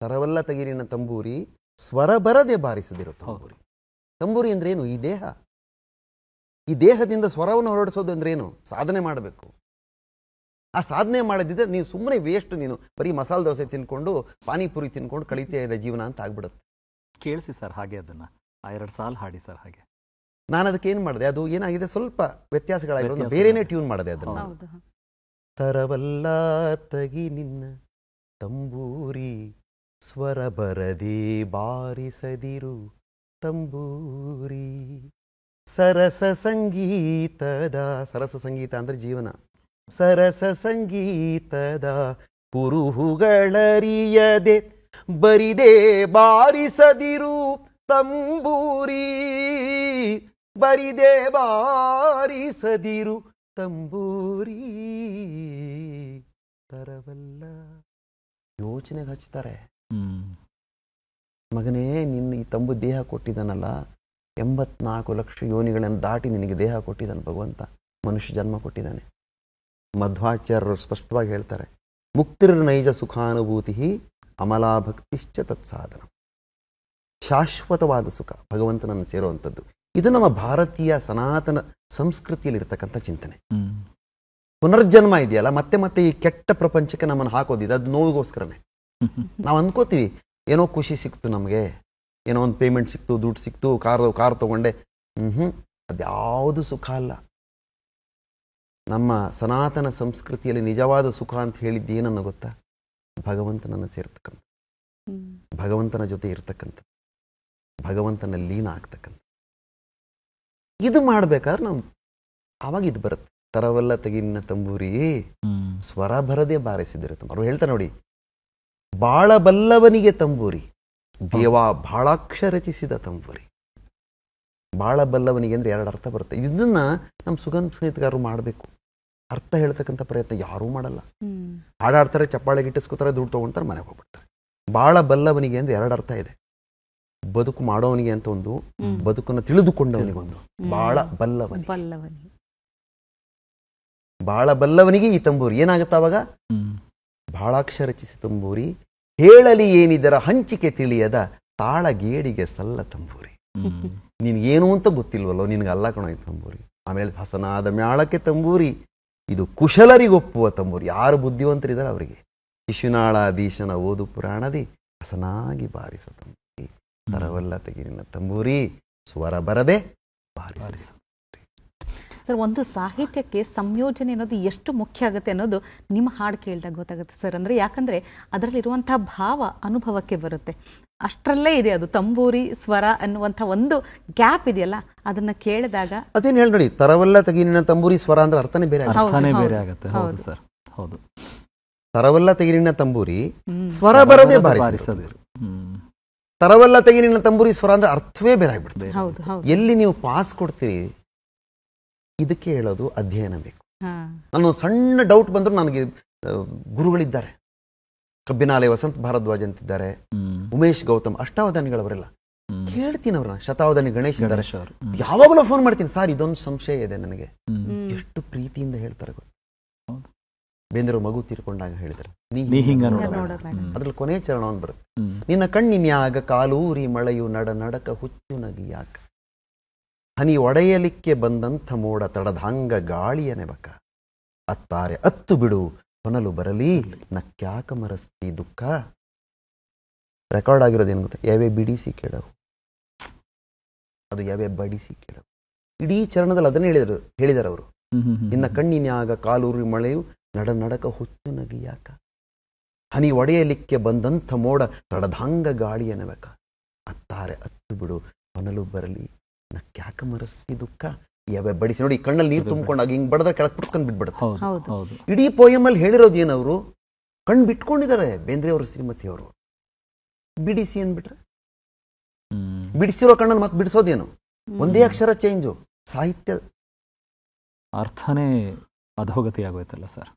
ತರವಲ್ಲ ತೆಗಿ ನಿನ್ನ ತಂಬೂರಿ ಸ್ವರ ಬರದೆ ಬಾರಿಸದಿರೋ ತಂಬೂರಿ. ತಂಬೂರಿ ಅಂದ್ರೆ ಏನು? ಈ ದೇಹ. ಈ ದೇಹದಿಂದ ಸ್ವರವನ್ನು ಹೊರಡಿಸೋದು ಅಂದ್ರೆ ಏನು? ಸಾಧನೆ ಮಾಡಬೇಕು. ಆ ಸಾಧನೆ ಮಾಡದಿದ್ರೆ ನೀವು ಸುಮ್ಮನೆ ವೇಸ್ಟ್. ನೀನು ಬರೀ ಮಸಾಲೆ ದೋಸೆ ತಿನ್ಕೊಂಡು ಪಾನಿಪುರಿ ತಿನ್ಕೊಂಡು ಕಳೀತಾ ಇದೆ ಜೀವನ ಅಂತ ಆಗ್ಬಿಡುತ್ತೆ. ಕೇಳಿಸಿ ಸರ್ ಹಾಗೆ ಅದನ್ನ 2 ಸಾಲ ಹಾಡಿ ಸರ್ ಹಾಗೆ. ನಾನು ಅದಕ್ಕೆ ಏನು ಮಾಡಿದೆ, ಅದು ಏನಾಗಿದೆ ಸ್ವಲ್ಪ ವ್ಯತ್ಯಾಸಗಳಾಗಿರೋದು, ಬೇರೆನೇ ಟ್ಯೂನ್ ಮಾಡಿದೆ ಅದನ್ನು. ತರವಲ್ಲ ತಗಿ ನಿನ್ನ ತಂಬೂರಿ, ಸ್ವರ ಬರದೆ ಬಾರಿಸದಿರು ತಂಬೂರಿ, ಸರಸ ಸಂಗೀತದ, ಸರಸ ಸಂಗೀತ ಅಂದ್ರೆ ಜೀವನ, ಸರಸ ಸಂಗೀತದ ಕುರುಹುಗಳರಿಯದೆ ಬರಿದೆ ಬಾರಿಸದಿರು ತಂಬೂರಿ, ಬರಿದೆ ಬಾರಿಸದಿರು ತಂಬೂರಿ, ತರವಲ್ಲ. ಯೋಚನೆಗೆ ಹಚ್ತಾರೆ, ಮಗನೇ ನಿನ್ನ ಈ ತಂಬು ದೇಹ ಕೊಟ್ಟಿದ್ದಾನಲ್ಲ, 84 ಲಕ್ಷ ಯೋನಿಗಳನ್ನು ದಾಟಿ ನಿನಗೆ ದೇಹ ಕೊಟ್ಟಿದ್ದಾನೆ ಭಗವಂತ, ಮನುಷ್ಯ ಜನ್ಮ ಕೊಟ್ಟಿದ್ದಾನೆ. ಮಧ್ವಾಚಾರ್ಯರು ಸ್ಪಷ್ಟವಾಗಿ ಹೇಳ್ತಾರೆ, ಮುಕ್ತಿರ್ನೈಜ ಸುಖಾನುಭೂತಿ ಅಮಲಾ ಭಕ್ತಿಶ್ಚ ತತ್ಸಾಧನ. ಶಾಶ್ವತವಾದ ಸುಖ ಭಗವಂತನನ್ನು ಸೇರುವಂಥದ್ದು. ಇದು ನಮ್ಮ ಭಾರತೀಯ ಸನಾತನ ಸಂಸ್ಕೃತಿಯಲ್ಲಿ ಇರತಕ್ಕಂಥ ಚಿಂತನೆ. ಪುನರ್ಜನ್ಮ ಇದೆಯಲ್ಲ, ಮತ್ತೆ ಮತ್ತೆ ಈ ಕೆಟ್ಟ ಪ್ರಪಂಚಕ್ಕೆ ನಮ್ಮನ್ನು ಹಾಕೋದಿದೆ, ಅದು ನೋವಿಗೋಸ್ಕರನೇ. ನಾವು ಅಂದ್ಕೋತೀವಿ ಏನೋ ಖುಷಿ ಸಿಕ್ತು ನಮಗೆ, ಏನೋ ಒಂದು ಪೇಮೆಂಟ್ ಸಿಕ್ತು, ದುಡ್ಡು ಸಿಕ್ತು, ಕಾರ್ ತಗೊಂಡೆ. ಅದ್ಯಾವುದು ಸುಖ ಅಲ್ಲ. ನಮ್ಮ ಸನಾತನ ಸಂಸ್ಕೃತಿಯಲ್ಲಿ ನಿಜವಾದ ಸುಖ ಅಂತ ಹೇಳಿದ್ದು ಏನನ್ನು ಗೊತ್ತಾ? ಭಗವಂತನನ್ನು ಸೇರ್ತಕ್ಕಂಥ, ಭಗವಂತನ ಜೊತೆ ಇರ್ತಕ್ಕಂಥ, ಭಗವಂತನ ಲೀನ ಆಗ್ತಕ್ಕಂಥ. ಇದು ಮಾಡ್ಬೇಕಾದ್ರೆ ನಾವು ಆವಾಗ ಇದು ಬರುತ್ತೆ. ತರವಲ್ಲ ತೆಗಿನ ತಂಬೂರಿ, ಸ್ವರ ಬರದೆ ಬಾರಿಸಿದರೆ ತಂಬೂರಿ. ಅವ್ರು ಹೇಳ್ತಾರೆ ನೋಡಿ, ಬಾಳಬಲ್ಲವನಿಗೆ ತಂಬೂರಿ, ದೇವ ಬಾಳಾಕ್ಷ ರಚಿಸಿದ ತಂಬೂರಿ. ಬಾಳಬಲ್ಲವನಿಗೆ ಅಂದ್ರೆ 2 ಅರ್ಥ ಬರುತ್ತೆ. ಇದನ್ನ ನಮ್ಮ ಸುಗಂಧ ಸಂಗೀತಗಾರರು ಮಾಡಬೇಕು. ಅರ್ಥ ಹೇಳ್ತಕ್ಕಂಥ ಪ್ರಯತ್ನ ಯಾರೂ ಮಾಡಲ್ಲ. ಹಾಡಾಡ್ತಾರೆ, ಚಪ್ಪಾಳೆ ಗಿಟ್ಟಿಸ್ಕೋತಾರೆ, ದುಡ್ಡು ತಗೊಂತಾರೆ, ಮನೆಗೆ ಹೋಗ್ಬಿಡ್ತಾರೆ. ಬಾಳಬಲ್ಲವನಿಗೆ ಅಂದ್ರೆ 2 ಅರ್ಥ ಇದೆ. ಬದುಕು ಮಾಡೋವನಿಗೆ ಅಂತ ಒಂದು, ಬದುಕನ್ನು ತಿಳಿದುಕೊಂಡವನಿಗೊಂದು. ಬಾಳ ಬಲ್ಲವನಿಗೆ, ಬಾಳ ಬಲ್ಲವನಿಗೆ ಈ ತಂಬೂರಿ ಏನಾಗುತ್ತೆ ಅವಾಗ? ಬಾಳಾಕ್ಷ ರಚಿಸಿ ತಂಬೂರಿ, ಹೇಳಲಿ ಏನಿದರ ಹಂಚಿಕೆ ತಿಳಿಯದ ತಾಳಗೇಡಿಗೆ ಸಲ್ಲ ತಂಬೂರಿ. ನಿನ್ಗೇನು ಅಂತ ಗೊತ್ತಿಲ್ವಲ್ಲೋ, ನಿನ್ಗೆ ಅಲ್ಲ ಕಣೋ ಈ ತಂಬೂರಿ. ಆಮೇಲೆ ಹಸನಾದ ಮ್ಯಾಳಕ್ಕೆ ತಂಬೂರಿ, ಇದು ಕುಶಲರಿಗೊಪ್ಪುವ ತಂಬೂರಿ. ಯಾರು ಬುದ್ಧಿವಂತರಿದ್ದಾರೆ ಅವರಿಗೆ. ಶಿಶುನಾಳಾಧೀಶನ ಓದು ಪುರಾಣದಿ ಹಸನಾಗಿ ಬಾರಿಸೋ ತಂಬೂರಿ, ತರವಲ್ಲ ತೆಗಿರಿನ ತಂಬೂರಿ, ಸ್ವರ ಬರದೆ ಬಾರಿಸ. ಸರ್, ಒಂದು ಸಾಹಿತ್ಯಕ್ಕೆ ಸಂಯೋಜನೆ ಅನ್ನೋದು ಎಷ್ಟು ಮುಖ್ಯ ಆಗುತ್ತೆ ಅನ್ನೋದು ನಿಮ್ಮ ಹಾಡು ಕೇಳಿದಾಗ ಗೊತ್ತಾಗುತ್ತೆ ಸರ್. ಅಂದರೆ ಯಾಕಂದರೆ ಅದರಲ್ಲಿರುವಂಥ ಭಾವ ಅನುಭವಕ್ಕೆ ಬರುತ್ತೆ. ಅಷ್ಟರಲ್ಲೇ ಇದೆ ಅದು. ತಂಬೂರಿ ಸ್ವರ ಅನ್ನುವಂಥ ಒಂದು ಗ್ಯಾಪ್ ಇದೆಯಲ್ಲ, ಅದನ್ನು ಕೇಳಿದಾಗ ಅದೇನು ಹೇಳಿ ನೋಡಿ, ತರವಲ್ಲ ತೆಗಿರಿನ ತಂಬೂರಿ ಸ್ವರ ಅಂದ್ರೆ ಅರ್ಥನೇ ಬೇರೆ ಆಗುತ್ತೆ. ಹೌದು ಸರ್, ಹೌದು. ತರವಲ್ಲ ತೆಗಿರಿನ ತಂಬೂರಿ, ಸ್ವರ ಬರದೆ ಬಾರಿಸದಿರು. ತರವಲ್ಲ ತೆಗಿರಿನ ತಂಬೂರಿ ಸ್ವರ ಅಂದ್ರೆ ಅರ್ಥವೇ ಬೇರೆ ಆಗ್ಬಿಡ್ತದೆ. ಎಲ್ಲಿ ನೀವು ಪಾಸ್ ಕೊಡ್ತೀರಿ, ಇದಕ್ಕೆ ಹೇಳೋದು ಅಧ್ಯಯನ ಬೇಕು. ನಾನು ಸಣ್ಣ ಡೌಟ್ ಬಂದ್ರು ನನಗೆ ಗುರುಗಳಿದ್ದಾರೆ. ಕಬ್ಬಿನಾಲೆ ವಸಂತ ಭಾರದ್ವಾಜ್ ಅಂತಿದ್ದಾರೆ, ಉಮೇಶ್ ಗೌತಮ್, ಅಷ್ಟಾವಧಾನಿಗಳವರೆಲ್ಲ ಕೇಳ್ತೀನಿ ಅವ್ರನ್ನ. ಶತಾವಧಾನಿ ಗಣೇಶ್ ಇದ್ದಾರೆ, ಯಾವಾಗಲೂ ಫೋನ್ ಮಾಡ್ತೀನಿ, ಸರ್ ಇದೊಂದು ಸಂಶಯ ಇದೆ ನನಗೆ. ಎಷ್ಟು ಪ್ರೀತಿಯಿಂದ ಹೇಳ್ತಾರೆ ಗೊತ್ತು. ಬೇಂದ್ರೆ ಮಗು ತೀರ್ಕೊಂಡಾಗ ಹೇಳಿದ್ರು, ನೀ ಹಿಂಗ ಅದ್ರಲ್ಲಿ ಕೊನೆ ಚರಣ ಒಂದು ಬರುತ್ತೆ, ನಿನ್ನ ಕಣ್ಣಿನ್ಯಾಗ ಕಾಲೂರಿ ಮಳೆಯು ನಡ ನಡಕ ಹುಚ್ಚು ನಗಿ ಯಾಕ, ಹನಿ ಒಡೆಯಲಿಕ್ಕೆ ಬಂದಂಥ ಮೋಡ ತಡದಂಗ ಗಾಳಿಯ ನೆಬಕ, ಅತ್ತಾರೆ ಅತ್ತು ಬಿಡು ಹೊನಲು ಬರಲಿ ನಕ್ಯಾಕ ಮರಸ್ತಿ ದುಃಖ. ರೆಕಾರ್ಡ್ ಆಗಿರೋದೇನು ಗೊತ್ತಾ? ಯಾವೇ ಬಿಡಿಸಿ ಕೇಳವು, ಅದು ಯಾವೇ ಬಡಿಸಿ ಕೇಳವು. ಇಡೀ ಚರಣದಲ್ಲಿ ಅದನ್ನೇ ಹೇಳಿದರು ಅವರು. ನಿನ್ನ ಕಣ್ಣಿನ್ಯಾಗ ಕಾಲೂರಿ ಮಳೆಯು ನಡ ನಡಕ ಹುಚ್ಚು ನಗಿ ಯಾಕ, ಹನಿ ಒಡೆಯಲಿಕ್ಕೆ ಬಂದಂಥ ಮೋಡ ತಡದಂಗ ಗಾಳಿಯ ನೆಬಕ, ಅತ್ತಾರೆ ಅತ್ತು ಬಿಡು ಹೊನಲು ಬರಲಿ ನಕ್ಯಾಕ ಮರಸ್ತಿ ದುಃಖ. ಯಾವ್ಯಾವ ಬಡಿಸಿ ನೋಡಿ, ಕಣ್ಣಲ್ಲಿ ನೀರು ತುಂಬಿಕೊಂಡಾಗ ಹಿಂಗ್ ಬಡದ್ರೆ ಕೆಳಗೆ ಪುಡ್ಸ್ಕೊಂಡ್ ಬಿಟ್ಬಿಡುತ್ತೆ. ಇಡೀ ಪೋಯಮಲ್ಲಿ ಹೇಳಿರೋದು ಏನವರು, ಕಣ್ಣು ಬಿಟ್ಕೊಂಡಿದ್ದಾರೆ ಬೇಂದ್ರೆ ಅವರು, ಶ್ರೀಮತಿ ಅವರು. ಬಿಡಿಸಿ ಅಂದ್ಬಿಟ್ರೆ ಬಿಡಿಸಿರೋ ಕಣ್ಣನ್ನು ಮತ್ತೆ ಬಿಡಿಸೋದೇನು? ಒಂದೇ ಅಕ್ಷರ ಚೇಂಜು, ಸಾಹಿತ್ಯ ಅರ್ಥನೇ ಅಧೋಗತಿ ಆಗೋಯ್ತಲ್ಲ ಸರ್.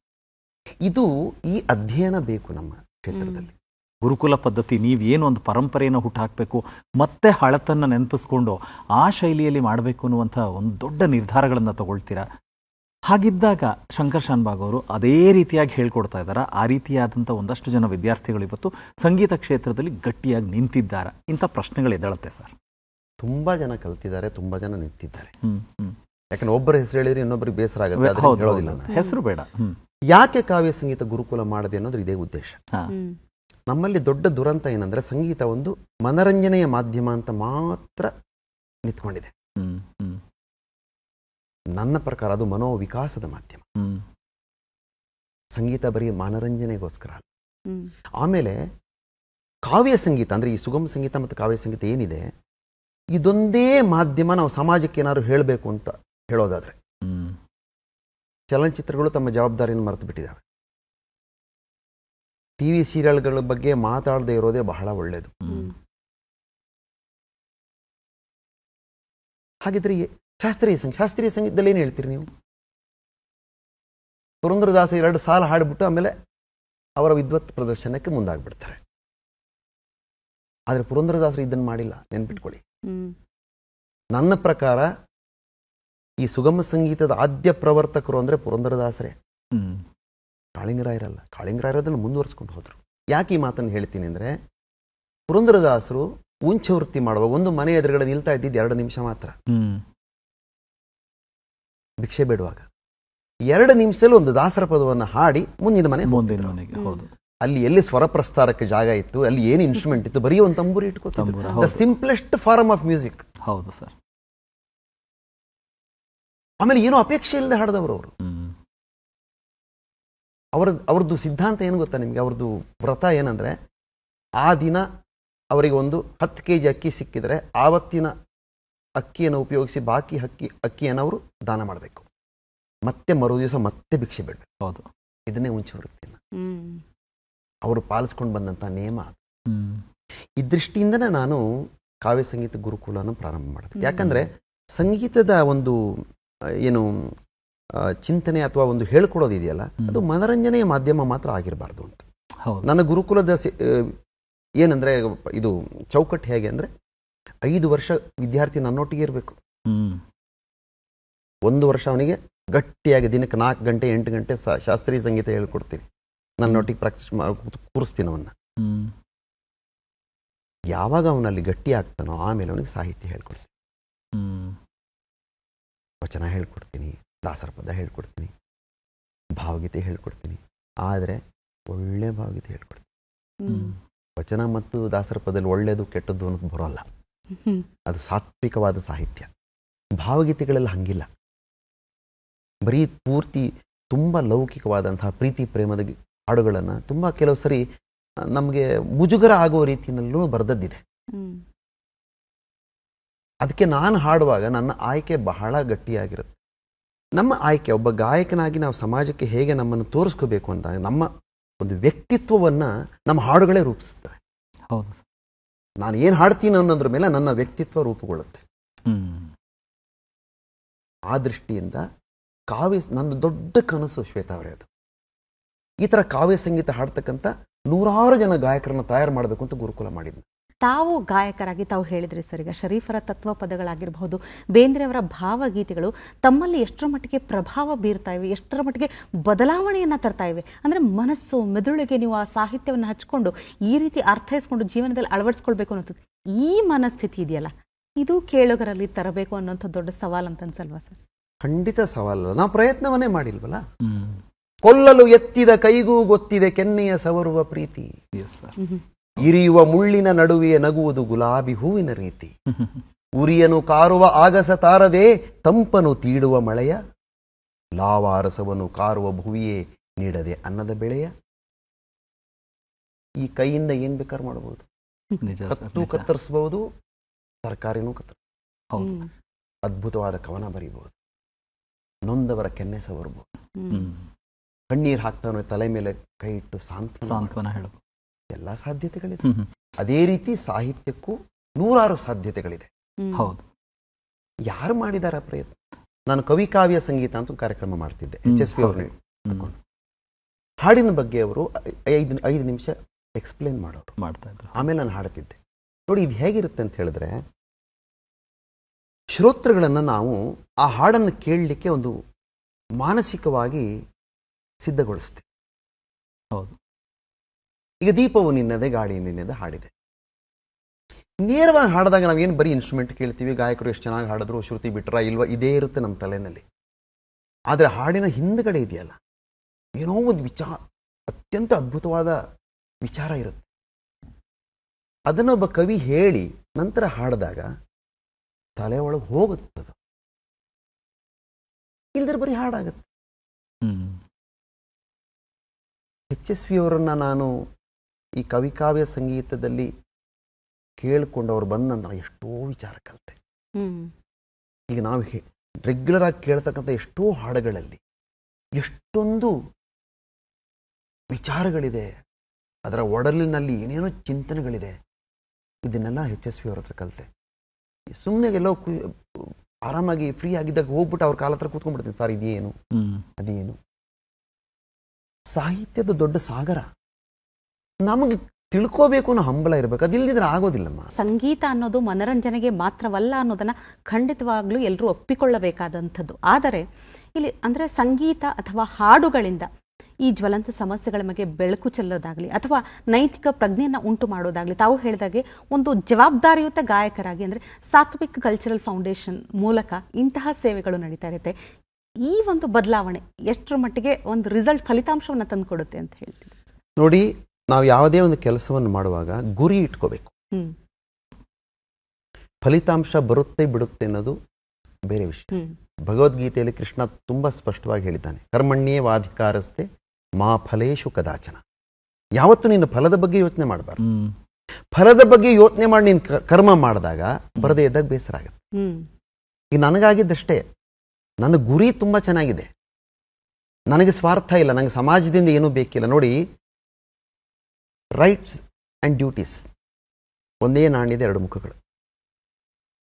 ಇದು ಈ ಅಧ್ಯಯನ ಬೇಕು ನಮ್ಮ ಕ್ಷೇತ್ರದಲ್ಲಿ. ಗುರುಕುಲ ಪದ್ಧತಿ, ನೀವೇನು ಒಂದು ಪರಂಪರೆಯನ್ನು ಹುಟ್ಟುಹಾಕಬೇಕು, ಮತ್ತೆ ಹಳತನ್ನು ನೆನಪಿಸ್ಕೊಂಡು ಆ ಶೈಲಿಯಲ್ಲಿ ಮಾಡಬೇಕು ಅನ್ನುವಂಥ ಒಂದು ದೊಡ್ಡ ನಿರ್ಧಾರಗಳನ್ನು ತಗೊಳ್ತೀರಾ. ಹಾಗಿದ್ದಾಗ ಶಂಕರ್ ಶಾನ್ಭಾಗ್ ಅವರು ಅದೇ ರೀತಿಯಾಗಿ ಹೇಳ್ಕೊಡ್ತಾ ಇದ್ದಾರೆ. ಆ ರೀತಿಯಾದಂಥ ಒಂದಷ್ಟು ಜನ ವಿದ್ಯಾರ್ಥಿಗಳು ಇವತ್ತು ಸಂಗೀತ ಕ್ಷೇತ್ರದಲ್ಲಿ ಗಟ್ಟಿಯಾಗಿ ನಿಂತಿದ್ದಾರೆ. ಇಂಥ ಪ್ರಶ್ನೆಗಳು ಎದ್ದೇಳುತ್ತೆ ಸರ್. ತುಂಬಾ ಜನ ಕಲ್ತಿದ್ದಾರೆ, ತುಂಬಾ ಜನ ನಿಂತಿದ್ದಾರೆ. ಯಾಕಂದ್ರೆ ಒಬ್ಬರ ಹೆಸರು ಹೇಳಿದ್ರೆ ಇನ್ನೊಬ್ಬರಿಗೆ ಬೇಸರ ಆಗುತ್ತೆ, ಹೇಳೋದಿಲ್ಲ. ಹೆಸರು ಬೇಡ. ಯಾಕೆ ಕಾವ್ಯ ಸಂಗೀತ ಗುರುಕುಲ ಮಾಡದೆ ಅನ್ನೋದು ಇದೇ ಉದ್ದೇಶ. ನಮ್ಮಲ್ಲಿ ದೊಡ್ಡ ದುರಂತ ಏನಂದ್ರೆ, ಸಂಗೀತ ಒಂದು ಮನರಂಜನೆಯ ಮಾಧ್ಯಮ ಅಂತ ಮಾತ್ರ ನಿಂತ್ಕೊಂಡಿದೆ. ನನ್ನ ಪ್ರಕಾರ ಅದು ಮನೋವಿಕಾಸದ ಮಾಧ್ಯಮ. ಸಂಗೀತ ಬರೀ ಮನರಂಜನೆಗೋಸ್ಕರ ಅಲ್ಲ. ಆಮೇಲೆ ಕಾವ್ಯ ಸಂಗೀತ ಅಂದರೆ ಈ ಸುಗಮ ಸಂಗೀತ ಮತ್ತು ಕಾವ್ಯ ಸಂಗೀತ ಏನಿದೆ, ಇದೊಂದೇ ಮಾಧ್ಯಮ ನಾವು ಸಮಾಜಕ್ಕೆ ಏನಾದ್ರು ಹೇಳಬೇಕು ಅಂತ ಹೇಳೋದಾದ್ರೆ. ಚಲನಚಿತ್ರಗಳು ತಮ್ಮ ಜವಾಬ್ದಾರಿಯನ್ನು ಮರೆತು ಬಿಟ್ಟಿದ್ದಾವೆ. ಟಿವಿ ಸೀರಿಯಲ್ಗಳ ಬಗ್ಗೆ ಮಾತಾಡದೇ ಇರೋದೇ ಬಹಳ ಒಳ್ಳೆಯದು. ಹಾಗಿದ್ರೆ ಶಾಸ್ತ್ರೀಯ ಸಂಗೀತದಲ್ಲಿ ಏನು ಹೇಳ್ತೀರಿ ನೀವು? ಪುರಂದರದಾಸ 2 ಸಾಲ ಹಾಡಿಬಿಟ್ಟು ಆಮೇಲೆ ಅವರ ವಿದ್ವತ್ ಪ್ರದರ್ಶನಕ್ಕೆ ಮುಂದಾಗ್ಬಿಡ್ತಾರೆ. ಆದರೆ ಪುರಂದರದಾಸರು ಇದನ್ನು ಮಾಡಿಲ್ಲ, ನೆನ್ಪಿಟ್ಕೊಳ್ಳಿ. ನನ್ನ ಪ್ರಕಾರ ಈ ಸುಗಮ ಸಂಗೀತದ ಆದ್ಯ ಪ್ರವರ್ತಕರು ಅಂದರೆ ಪುರಂದರದಾಸರೇ, ಕಾಳಿಂಗರಾಯರಲ್ಲ. ಕಾಳಿಂಗರಾಯರದನ್ನು ಮುಂದುವರಿಸ್ಕೊಂಡು ಹೋದರು. ಯಾಕೆ ಈ ಮಾತನ್ನು ಹೇಳ್ತೀನಿ ಅಂದರೆ, ಪುರಂದರದಾಸರು ಉಂಚ ವೃತ್ತಿ ಮಾಡುವಾಗ ಒಂದು ಮನೆ ಎದುರುಗಡೆ ನಿಲ್ತಾ ಇದ್ದಿದ್ದು 2 ನಿಮಿಷ ಮಾತ್ರ. ಭಿಕ್ಷೆ ಬೇಡುವಾಗ 2 ನಿಮಿಷದಲ್ಲಿ ಒಂದು ದಾಸರ ಪದವನ್ನು ಹಾಡಿ ಮುಂದಿನ ಮನೆಗೆ. ಅಲ್ಲಿ ಎಲ್ಲಿ ಸ್ವರ ಪ್ರಸ್ತಾರಕ್ಕೆ ಜಾಗ ಇತ್ತು, ಅಲ್ಲಿ ಏನು ಇನ್ಸ್ಟ್ರೂಮೆಂಟ್ ಇತ್ತು, ಬರೀ ಒಂದು ತಂಬೂರಿ ಇಟ್ಕೋತಾರೆ. The simplest form of music. ಹೌದು ಸರ್. ಆಮೇಲೆ ಏನೋ ಅಪೇಕ್ಷೆ ಇಲ್ಲದೆ ಹಾಡಿದವರು ಅವರು. ಅವ್ರದ್ದು ಸಿದ್ಧಾಂತ ಏನು ಗೊತ್ತಾ ನಿಮಗೆ? ಅವ್ರದ್ದು ವ್ರತ ಏನಂದ್ರೆ, ಆ ದಿನ ಅವರಿಗೆ ಒಂದು 10 kg ಅಕ್ಕಿ ಸಿಕ್ಕಿದ್ರೆ ಆವತ್ತಿನ ಅಕ್ಕಿಯನ್ನು ಉಪಯೋಗಿಸಿ ಬಾಕಿ ಅಕ್ಕಿಯನ್ನು ಅವರು ದಾನ ಮಾಡಬೇಕು. ಮತ್ತೆ ಮರು ದಿವಸ ಮತ್ತೆ ಭಿಕ್ಷೆ ಬೇಡಬೇಕು. ಹೌದು, ಇದನ್ನೇ ಉಂಚ ವೃತ್ತಿನ ಅವರು ಪಾಲಿಸ್ಕೊಂಡು ಬಂದಂಥ ನಿಯಮ. ಈ ದೃಷ್ಟಿಯಿಂದನೇ ನಾನು ಕಾವ್ಯ ಸಂಗೀತ ಗುರುಕುಲನ ಪ್ರಾರಂಭ ಮಾಡಿದೆ. ಯಾಕಂದರೆ ಸಂಗೀತದ ಒಂದು ಏನು ಚಿಂತನೆ ಅಥವಾ ಒಂದು ಹೇಳ್ಕೊಡೋದು ಇದೆಯಲ್ಲ, ಅದು ಮನರಂಜನೆಯ ಮಾಧ್ಯಮ ಮಾತ್ರ ಆಗಿರಬಾರ್ದು ಅಂತ. ನನ್ನ ಗುರುಕುಲದ ಏನಂದರೆ ಇದು ಚೌಕಟ್ಟು ಹೇಗೆ ಅಂದರೆ, 5 ವರ್ಷ ವಿದ್ಯಾರ್ಥಿ ನನ್ನೊಟ್ಟಿಗೆ ಇರಬೇಕು. 1 ವರ್ಷ ಅವನಿಗೆ ಗಟ್ಟಿಯಾಗಿ ದಿನಕ್ಕೆ 4 ಗಂಟೆ 8 ಗಂಟೆ ಶಾಸ್ತ್ರೀಯ ಸಂಗೀತ ಹೇಳ್ಕೊಡ್ತೀನಿ. ನನ್ನೊಟ್ಟಿಗೆ ಪ್ರಾಕ್ಟೀಸ್ ಕೂರಿಸ್ತೀನಿ ಅವನ್ನ. ಯಾವಾಗ ಅವನಲ್ಲಿ ಗಟ್ಟಿ ಆಗ್ತಾನೋ ಆಮೇಲೆ ಅವನಿಗೆ ಸಾಹಿತ್ಯ ಹೇಳ್ಕೊಡ್ತೀನಿ, ವಚನ ಹೇಳ್ಕೊಡ್ತೀನಿ, ದಾಸರ ಪದ ಹೇಳ್ಕೊಡ್ತೀನಿ, ಭಾವಗೀತೆ ಹೇಳ್ಕೊಡ್ತೀನಿ. ಆದರೆ ಒಳ್ಳೆ ಭಾವಗೀತೆ ಹೇಳ್ಕೊಡ್ತೀನಿ. ವಚನ ಮತ್ತು ದಾಸರ ಪದದಲ್ಲಿ ಒಳ್ಳೆಯದು ಕೆಟ್ಟದ್ದು ಅನ್ನೋದು ಬರೋಲ್ಲ. ಅದು ಸಾತ್ವಿಕವಾದ ಸಾಹಿತ್ಯ. ಭಾವಗೀತೆಗಳೆಲ್ಲ ಹಂಗಿಲ್ಲ. ಬರೀ ಪೂರ್ತಿ ತುಂಬ ಲೌಕಿಕವಾದಂತಹ ಪ್ರೀತಿ ಪ್ರೇಮದ ಹಾಡುಗಳನ್ನು ತುಂಬ ಕೆಲವು ಸರಿ ನಮಗೆ ಮುಜುಗರ ಆಗೋ ರೀತಿಯಲ್ಲೂ ಬರೆದದ್ದಿದೆ. ಅದಕ್ಕೆ ನಾನು ಹಾಡುವಾಗ ನನ್ನ ಆಯ್ಕೆ ಬಹಳ ಗಟ್ಟಿಯಾಗಿರುತ್ತೆ. ನಮ್ಮ ಆಯ್ಕೆ, ಒಬ್ಬ ಗಾಯಕನಾಗಿ ನಾವು ಸಮಾಜಕ್ಕೆ ಹೇಗೆ ನಮ್ಮನ್ನು ತೋರಿಸ್ಕೋಬೇಕು ಅಂತ ನಮ್ಮ ಒಂದು ವ್ಯಕ್ತಿತ್ವವನ್ನು ನಮ್ಮ ಹಾಡುಗಳೇ ರೂಪಿಸ್ತವೆ. ಹೌದು, ನಾನು ಏನು ಹಾಡ್ತೀನಿ ಅನ್ನೋದ್ರ ಮೇಲೆ ನನ್ನ ವ್ಯಕ್ತಿತ್ವ ರೂಪುಗೊಳ್ಳುತ್ತೆ. ಆ ದೃಷ್ಟಿಯಿಂದ ನನ್ನ ದೊಡ್ಡ ಕನಸು ಶ್ವೇತಾ ಅವರೇ ಅದು. ಈ ಥರ ಕಾವ್ಯ ಸಂಗೀತ ಹಾಡ್ತಕ್ಕಂಥ 100 ಜನ ಗಾಯಕರನ್ನು ತಯಾರು ಮಾಡಬೇಕು ಅಂತ ಗುರುಕುಲ ಮಾಡಿದ್ನು. ತಾವು ಗಾಯಕರಾಗಿ ತಾವು ಹೇಳಿದ್ರಿ ಸರ್, ಈಗ ಶರೀಫರ ತತ್ವ ಪದಗಳಾಗಿರಬಹುದು, ಬೇಂದ್ರೆಯವರ ಭಾವಗೀತೆಗಳು ತಮ್ಮಲ್ಲಿ ಎಷ್ಟರ ಮಟ್ಟಿಗೆ ಪ್ರಭಾವ ಬೀರ್ತಾ ಇವೆ, ಎಷ್ಟರ ಮಟ್ಟಿಗೆ ಬದಲಾವಣೆಯನ್ನು ತರ್ತಾ ಇವೆ. ಅಂದರೆ ಮನಸ್ಸು ಮೆದುಳಿಗೆ ನೀವು ಆ ಸಾಹಿತ್ಯವನ್ನು ಹಚ್ಕೊಂಡು ಈ ರೀತಿ ಅರ್ಥೈಸ್ಕೊಂಡು ಜೀವನದಲ್ಲಿ ಅಳವಡಿಸ್ಕೊಳ್ಬೇಕು ಅನ್ನೋದು, ಈ ಮನಸ್ಥಿತಿ ಇದೆಯಲ್ಲ, ಇದು ಕೇಳುಗರಲ್ಲಿ ತರಬೇಕು ಅನ್ನೋಂಥ ದೊಡ್ಡ ಸವಾಲು ಅಂತ ಅನ್ಸಲ್ವಾ ಸರ್? ಖಂಡಿತ ಸವಾಲಲ್ಲ. ನಾವು ಪ್ರಯತ್ನವನ್ನೇ ಮಾಡಿಲ್ವಲ್ಲ. ಕೊಲ್ಲಲು ಎತ್ತಿದ ಕೈಗೂ ಗೊತ್ತಿದೆ ಕೆನ್ನೆಯ ಸವರುವ ಪ್ರೀತಿ. ಇರಿಯುವ ಮುಳ್ಳಿನ ನಡುವೆ ನಗುವುದು ಗುಲಾಬಿ ಹೂವಿನ ರೀತಿ. ಉರಿಯನು ಕಾರುವ ಆಗಸ ತಾರದೆ ತಂಪನು ತೀಡುವ ಮಳೆಯ, ಲಾವಾರಸವನ್ನು ಕಾರುವ ಭುವಿಯೇ ನೀಡದೆ ಅನ್ನದ ಬೆಳೆಯ. ಈ ಕೈಯಿಂದ ಏನ್ ಬೇಕಾದ್ರೂ ಮಾಡಬಹುದು. ಕತ್ತು ಕತ್ತರಿಸಬಹುದು, ತರಕಾರಿನೂ ಕತ್ತರಿಸಬಹುದು, ಅದ್ಭುತವಾದ ಕವನ ಬರೀಬಹುದು, ನೊಂದವರ ಕೆನ್ನೆ ಸವರಬಹುದು, ಕಣ್ಣೀರು ಹಾಕ್ತಾನೋ ತಲೆ ಮೇಲೆ ಕೈ ಇಟ್ಟು ಸಾಂತ್ವನ ಹೇಳಬಹುದು. ಎಲ್ಲ ಸಾಧ್ಯತೆಗಳಿದೆ. ಅದೇ ರೀತಿ ಸಾಹಿತ್ಯಕ್ಕೂ 100 ಸಾಧ್ಯತೆಗಳಿದೆ. ಹೌದು. ಯಾರು ಮಾಡಿದಾರ ಪ್ರಯತ್ನ? ನಾನು ಕವಿ ಕಾವ್ಯ ಸಂಗೀತ ಅಂತ ಕಾರ್ಯಕ್ರಮ ಮಾಡ್ತಿದ್ದೆ, HSV ಅವರು ತಗೊಂಡು. ಹಾಡಿನ ಬಗ್ಗೆ ಅವರು 5 ನಿಮಿಷ ಎಕ್ಸ್ಪ್ಲೇನ್ ಮಾಡೋರು, ಮಾಡ್ತಾ ಇದ್ರು. ಆಮೇಲೆ ನಾನು ಹಾಡ್ತಿದ್ದೆ. ನೋಡಿ, ಇದು ಹೇಗಿರುತ್ತೆ ಅಂತ ಹೇಳಿದ್ರೆ, ಶ್ರೋತೃಗಳನ್ನು ನಾವು ಆ ಹಾಡನ್ನು ಕೇಳಲಿಕ್ಕೆ ಒಂದು ಮಾನಸಿಕವಾಗಿ ಸಿದ್ಧಗೊಳಿಸ್ತೀವಿ. ಹೌದು. ಈಗ ದೀಪವು ನಿನ್ನದೆ ಗಾಳಿ ನಿನ್ನದೆ ಹಾಡಿದೆ. ನೇರವಾಗಿ ಹಾಡಿದಾಗ ನಾವೇನು ಬರೀ ಇನ್ಸ್ಟ್ರೂಮೆಂಟ್ ಕೇಳ್ತೀವಿ, ಗಾಯಕರು ಎಷ್ಟು ಚೆನ್ನಾಗಿ ಹಾಡಿದ್ರು, ಶ್ರುತಿ ಬಿಟ್ರ ಇಲ್ವಾ, ಇದೇ ಇರುತ್ತೆ ನಮ್ಮ ತಲೆಯಲ್ಲಿ. ಆದರೆ ಹಾಡಿನ ಹಿಂದ್ಗಡೆ ಇದೆಯಲ್ಲ, ಏನೋ ಒಂದು ಅತ್ಯಂತ ಅದ್ಭುತವಾದ ವಿಚಾರ ಇರುತ್ತೆ. ಅದನ್ನೊಬ್ಬ ಕವಿ ಹೇಳಿ ನಂತರ ಹಾಡಿದಾಗ ತಲೆ ಒಳಗೆ ಹೋಗುತ್ತದು. ಇಲ್ದ್ರೆ ಬರೀ ಹಾಡಾಗತ್ತೆ. HSV ಅವರನ್ನು ನಾನು ಈ ಕವಿಕಾವ್ಯ ಸಂಗೀತದಲ್ಲಿ ಕೇಳಿಕೊಂಡು ಅವ್ರು ಬಂದ ನಂತರ ಎಷ್ಟೋ ವಿಚಾರ ಕಲಿತೆ. ಈಗ ನಾವು ರೆಗ್ಯುಲರ್ ಆಗಿ ಕೇಳ್ತಕ್ಕಂಥ ಎಷ್ಟೋ ಹಾಡುಗಳಲ್ಲಿ ಎಷ್ಟೊಂದು ವಿಚಾರಗಳಿದೆ, ಅದರ ಒಡಲಿನಲ್ಲಿ ಏನೇನೋ ಚಿಂತನೆಗಳಿದೆ. ಇದನ್ನೆಲ್ಲ HSV ಅವ್ರ ಹತ್ರ ಕಲಿತೆ. ಸುಮ್ಮನೆ ಎಲ್ಲೋ ಆರಾಮಾಗಿ ಫ್ರೀ ಆಗಿದ್ದಾಗ ಹೋಗ್ಬಿಟ್ಟು ಅವ್ರ ಕಾಲ ಹತ್ರ ಕೂತ್ಕೊಂಡ್ಬಿಡ್ತೀನಿ, ಸರ್ ಇದೇನು ಅದೇನು. ಸಾಹಿತ್ಯದ ದೊಡ್ಡ ಸಾಗರ, ನಮಗೆ ತಿಳ್ಕೋಬೇಕು ಅನ್ನೋ ಹಂಬಲ ಇರಬೇಕು, ಅದಿಲ್ಲದಿದ್ರೆ ಆಗೋದಿಲ್ಲಮ್ಮ. ಸಂಗೀತ ಅನ್ನೋದು ಮನರಂಜನೆಗೆ ಮಾತ್ರವಲ್ಲ ಅನ್ನೋದನ್ನ ಖಂಡಿತವಾಗ್ಲೂ ಎಲ್ಲರೂ ಒಪ್ಪಿಕೊಳ್ಳಬೇಕಾದಂಥದ್ದು. ಆದರೆ ಇಲ್ಲಿ ಅಂದ್ರೆ ಸಂಗೀತ ಅಥವಾ ಹಾಡುಗಳಿಂದ ಈ ಜ್ವಲಂತ ಸಮಸ್ಯೆಗಳ ಬಗ್ಗೆ ಬೆಳಕು ಚೆಲ್ಲೋದಾಗ್ಲಿ ಅಥವಾ ನೈತಿಕ ಪ್ರಜ್ಞೆಯನ್ನು ಉಂಟು ಮಾಡೋದಾಗ್ಲಿ, ತಾವು ಹೇಳಿದಾಗೆ ಒಂದು ಜವಾಬ್ದಾರಿಯುತ ಗಾಯಕರಾಗಿ ಅಂದ್ರೆ ಸಾತ್ವಿಕ್ ಕಲ್ಚರಲ್ ಫೌಂಡೇಶನ್ ಮೂಲಕ ಇಂತಹ ಸೇವೆಗಳು ನಡೀತಾ ಇರುತ್ತೆ. ಈ ಒಂದು ಬದಲಾವಣೆ ಎಷ್ಟರ ಮಟ್ಟಿಗೆ ಒಂದು ರಿಸಲ್ಟ್ ಫಲಿತಾಂಶವನ್ನು ತಂದುಕೊಡುತ್ತೆ ಅಂತ ಹೇಳ್ತೀವಿ? ನೋಡಿ, ನಾವು ಯಾವುದೇ ಒಂದು ಕೆಲಸವನ್ನು ಮಾಡುವಾಗ ಗುರಿ ಇಟ್ಕೋಬೇಕು. ಫಲಿತಾಂಶ ಬರುತ್ತೆ ಬಿಡುತ್ತೆ ಅನ್ನೋದು ಬೇರೆ ವಿಷಯ. ಭಗವದ್ಗೀತೆಯಲ್ಲಿ ಕೃಷ್ಣ ತುಂಬಾ ಸ್ಪಷ್ಟವಾಗಿ ಹೇಳಿದ್ದಾನೆ, ಕರ್ಮಣ್ಯೇ ವಾಧಿಕಾರಸ್ತೆ ಮಾ ಫಲೇಶು ಕದಾಚನ. ಯಾವತ್ತು ನೀನು ಫಲದ ಬಗ್ಗೆ ಯೋಚನೆ ಮಾಡಬಾರ್ದು. ಫಲದ ಬಗ್ಗೆ ಯೋಚನೆ ಮಾಡಿ ನೀನು ಕರ್ಮ ಮಾಡಿದಾಗ ಬರದೇ ಇದ್ದಾಗ ಬೇಸರ ಆಗುತ್ತೆ. ಈಗ ನನಗಾಗಿದ್ದಷ್ಟೇ, ನನ್ನ ಗುರಿ ತುಂಬಾ ಚೆನ್ನಾಗಿದೆ, ನನಗೆ ಸ್ವಾರ್ಥ ಇಲ್ಲ, ನನಗೆ ಸಮಾಜದಿಂದ ಏನೂ ಬೇಕಿಲ್ಲ. ನೋಡಿ, ರೈಟ್ಸ್ ಆ್ಯಂಡ್ ಡ್ಯೂಟೀಸ್ ಒಂದೇ ನಾಣ್ಯದ ಎರಡು ಮುಖಗಳು.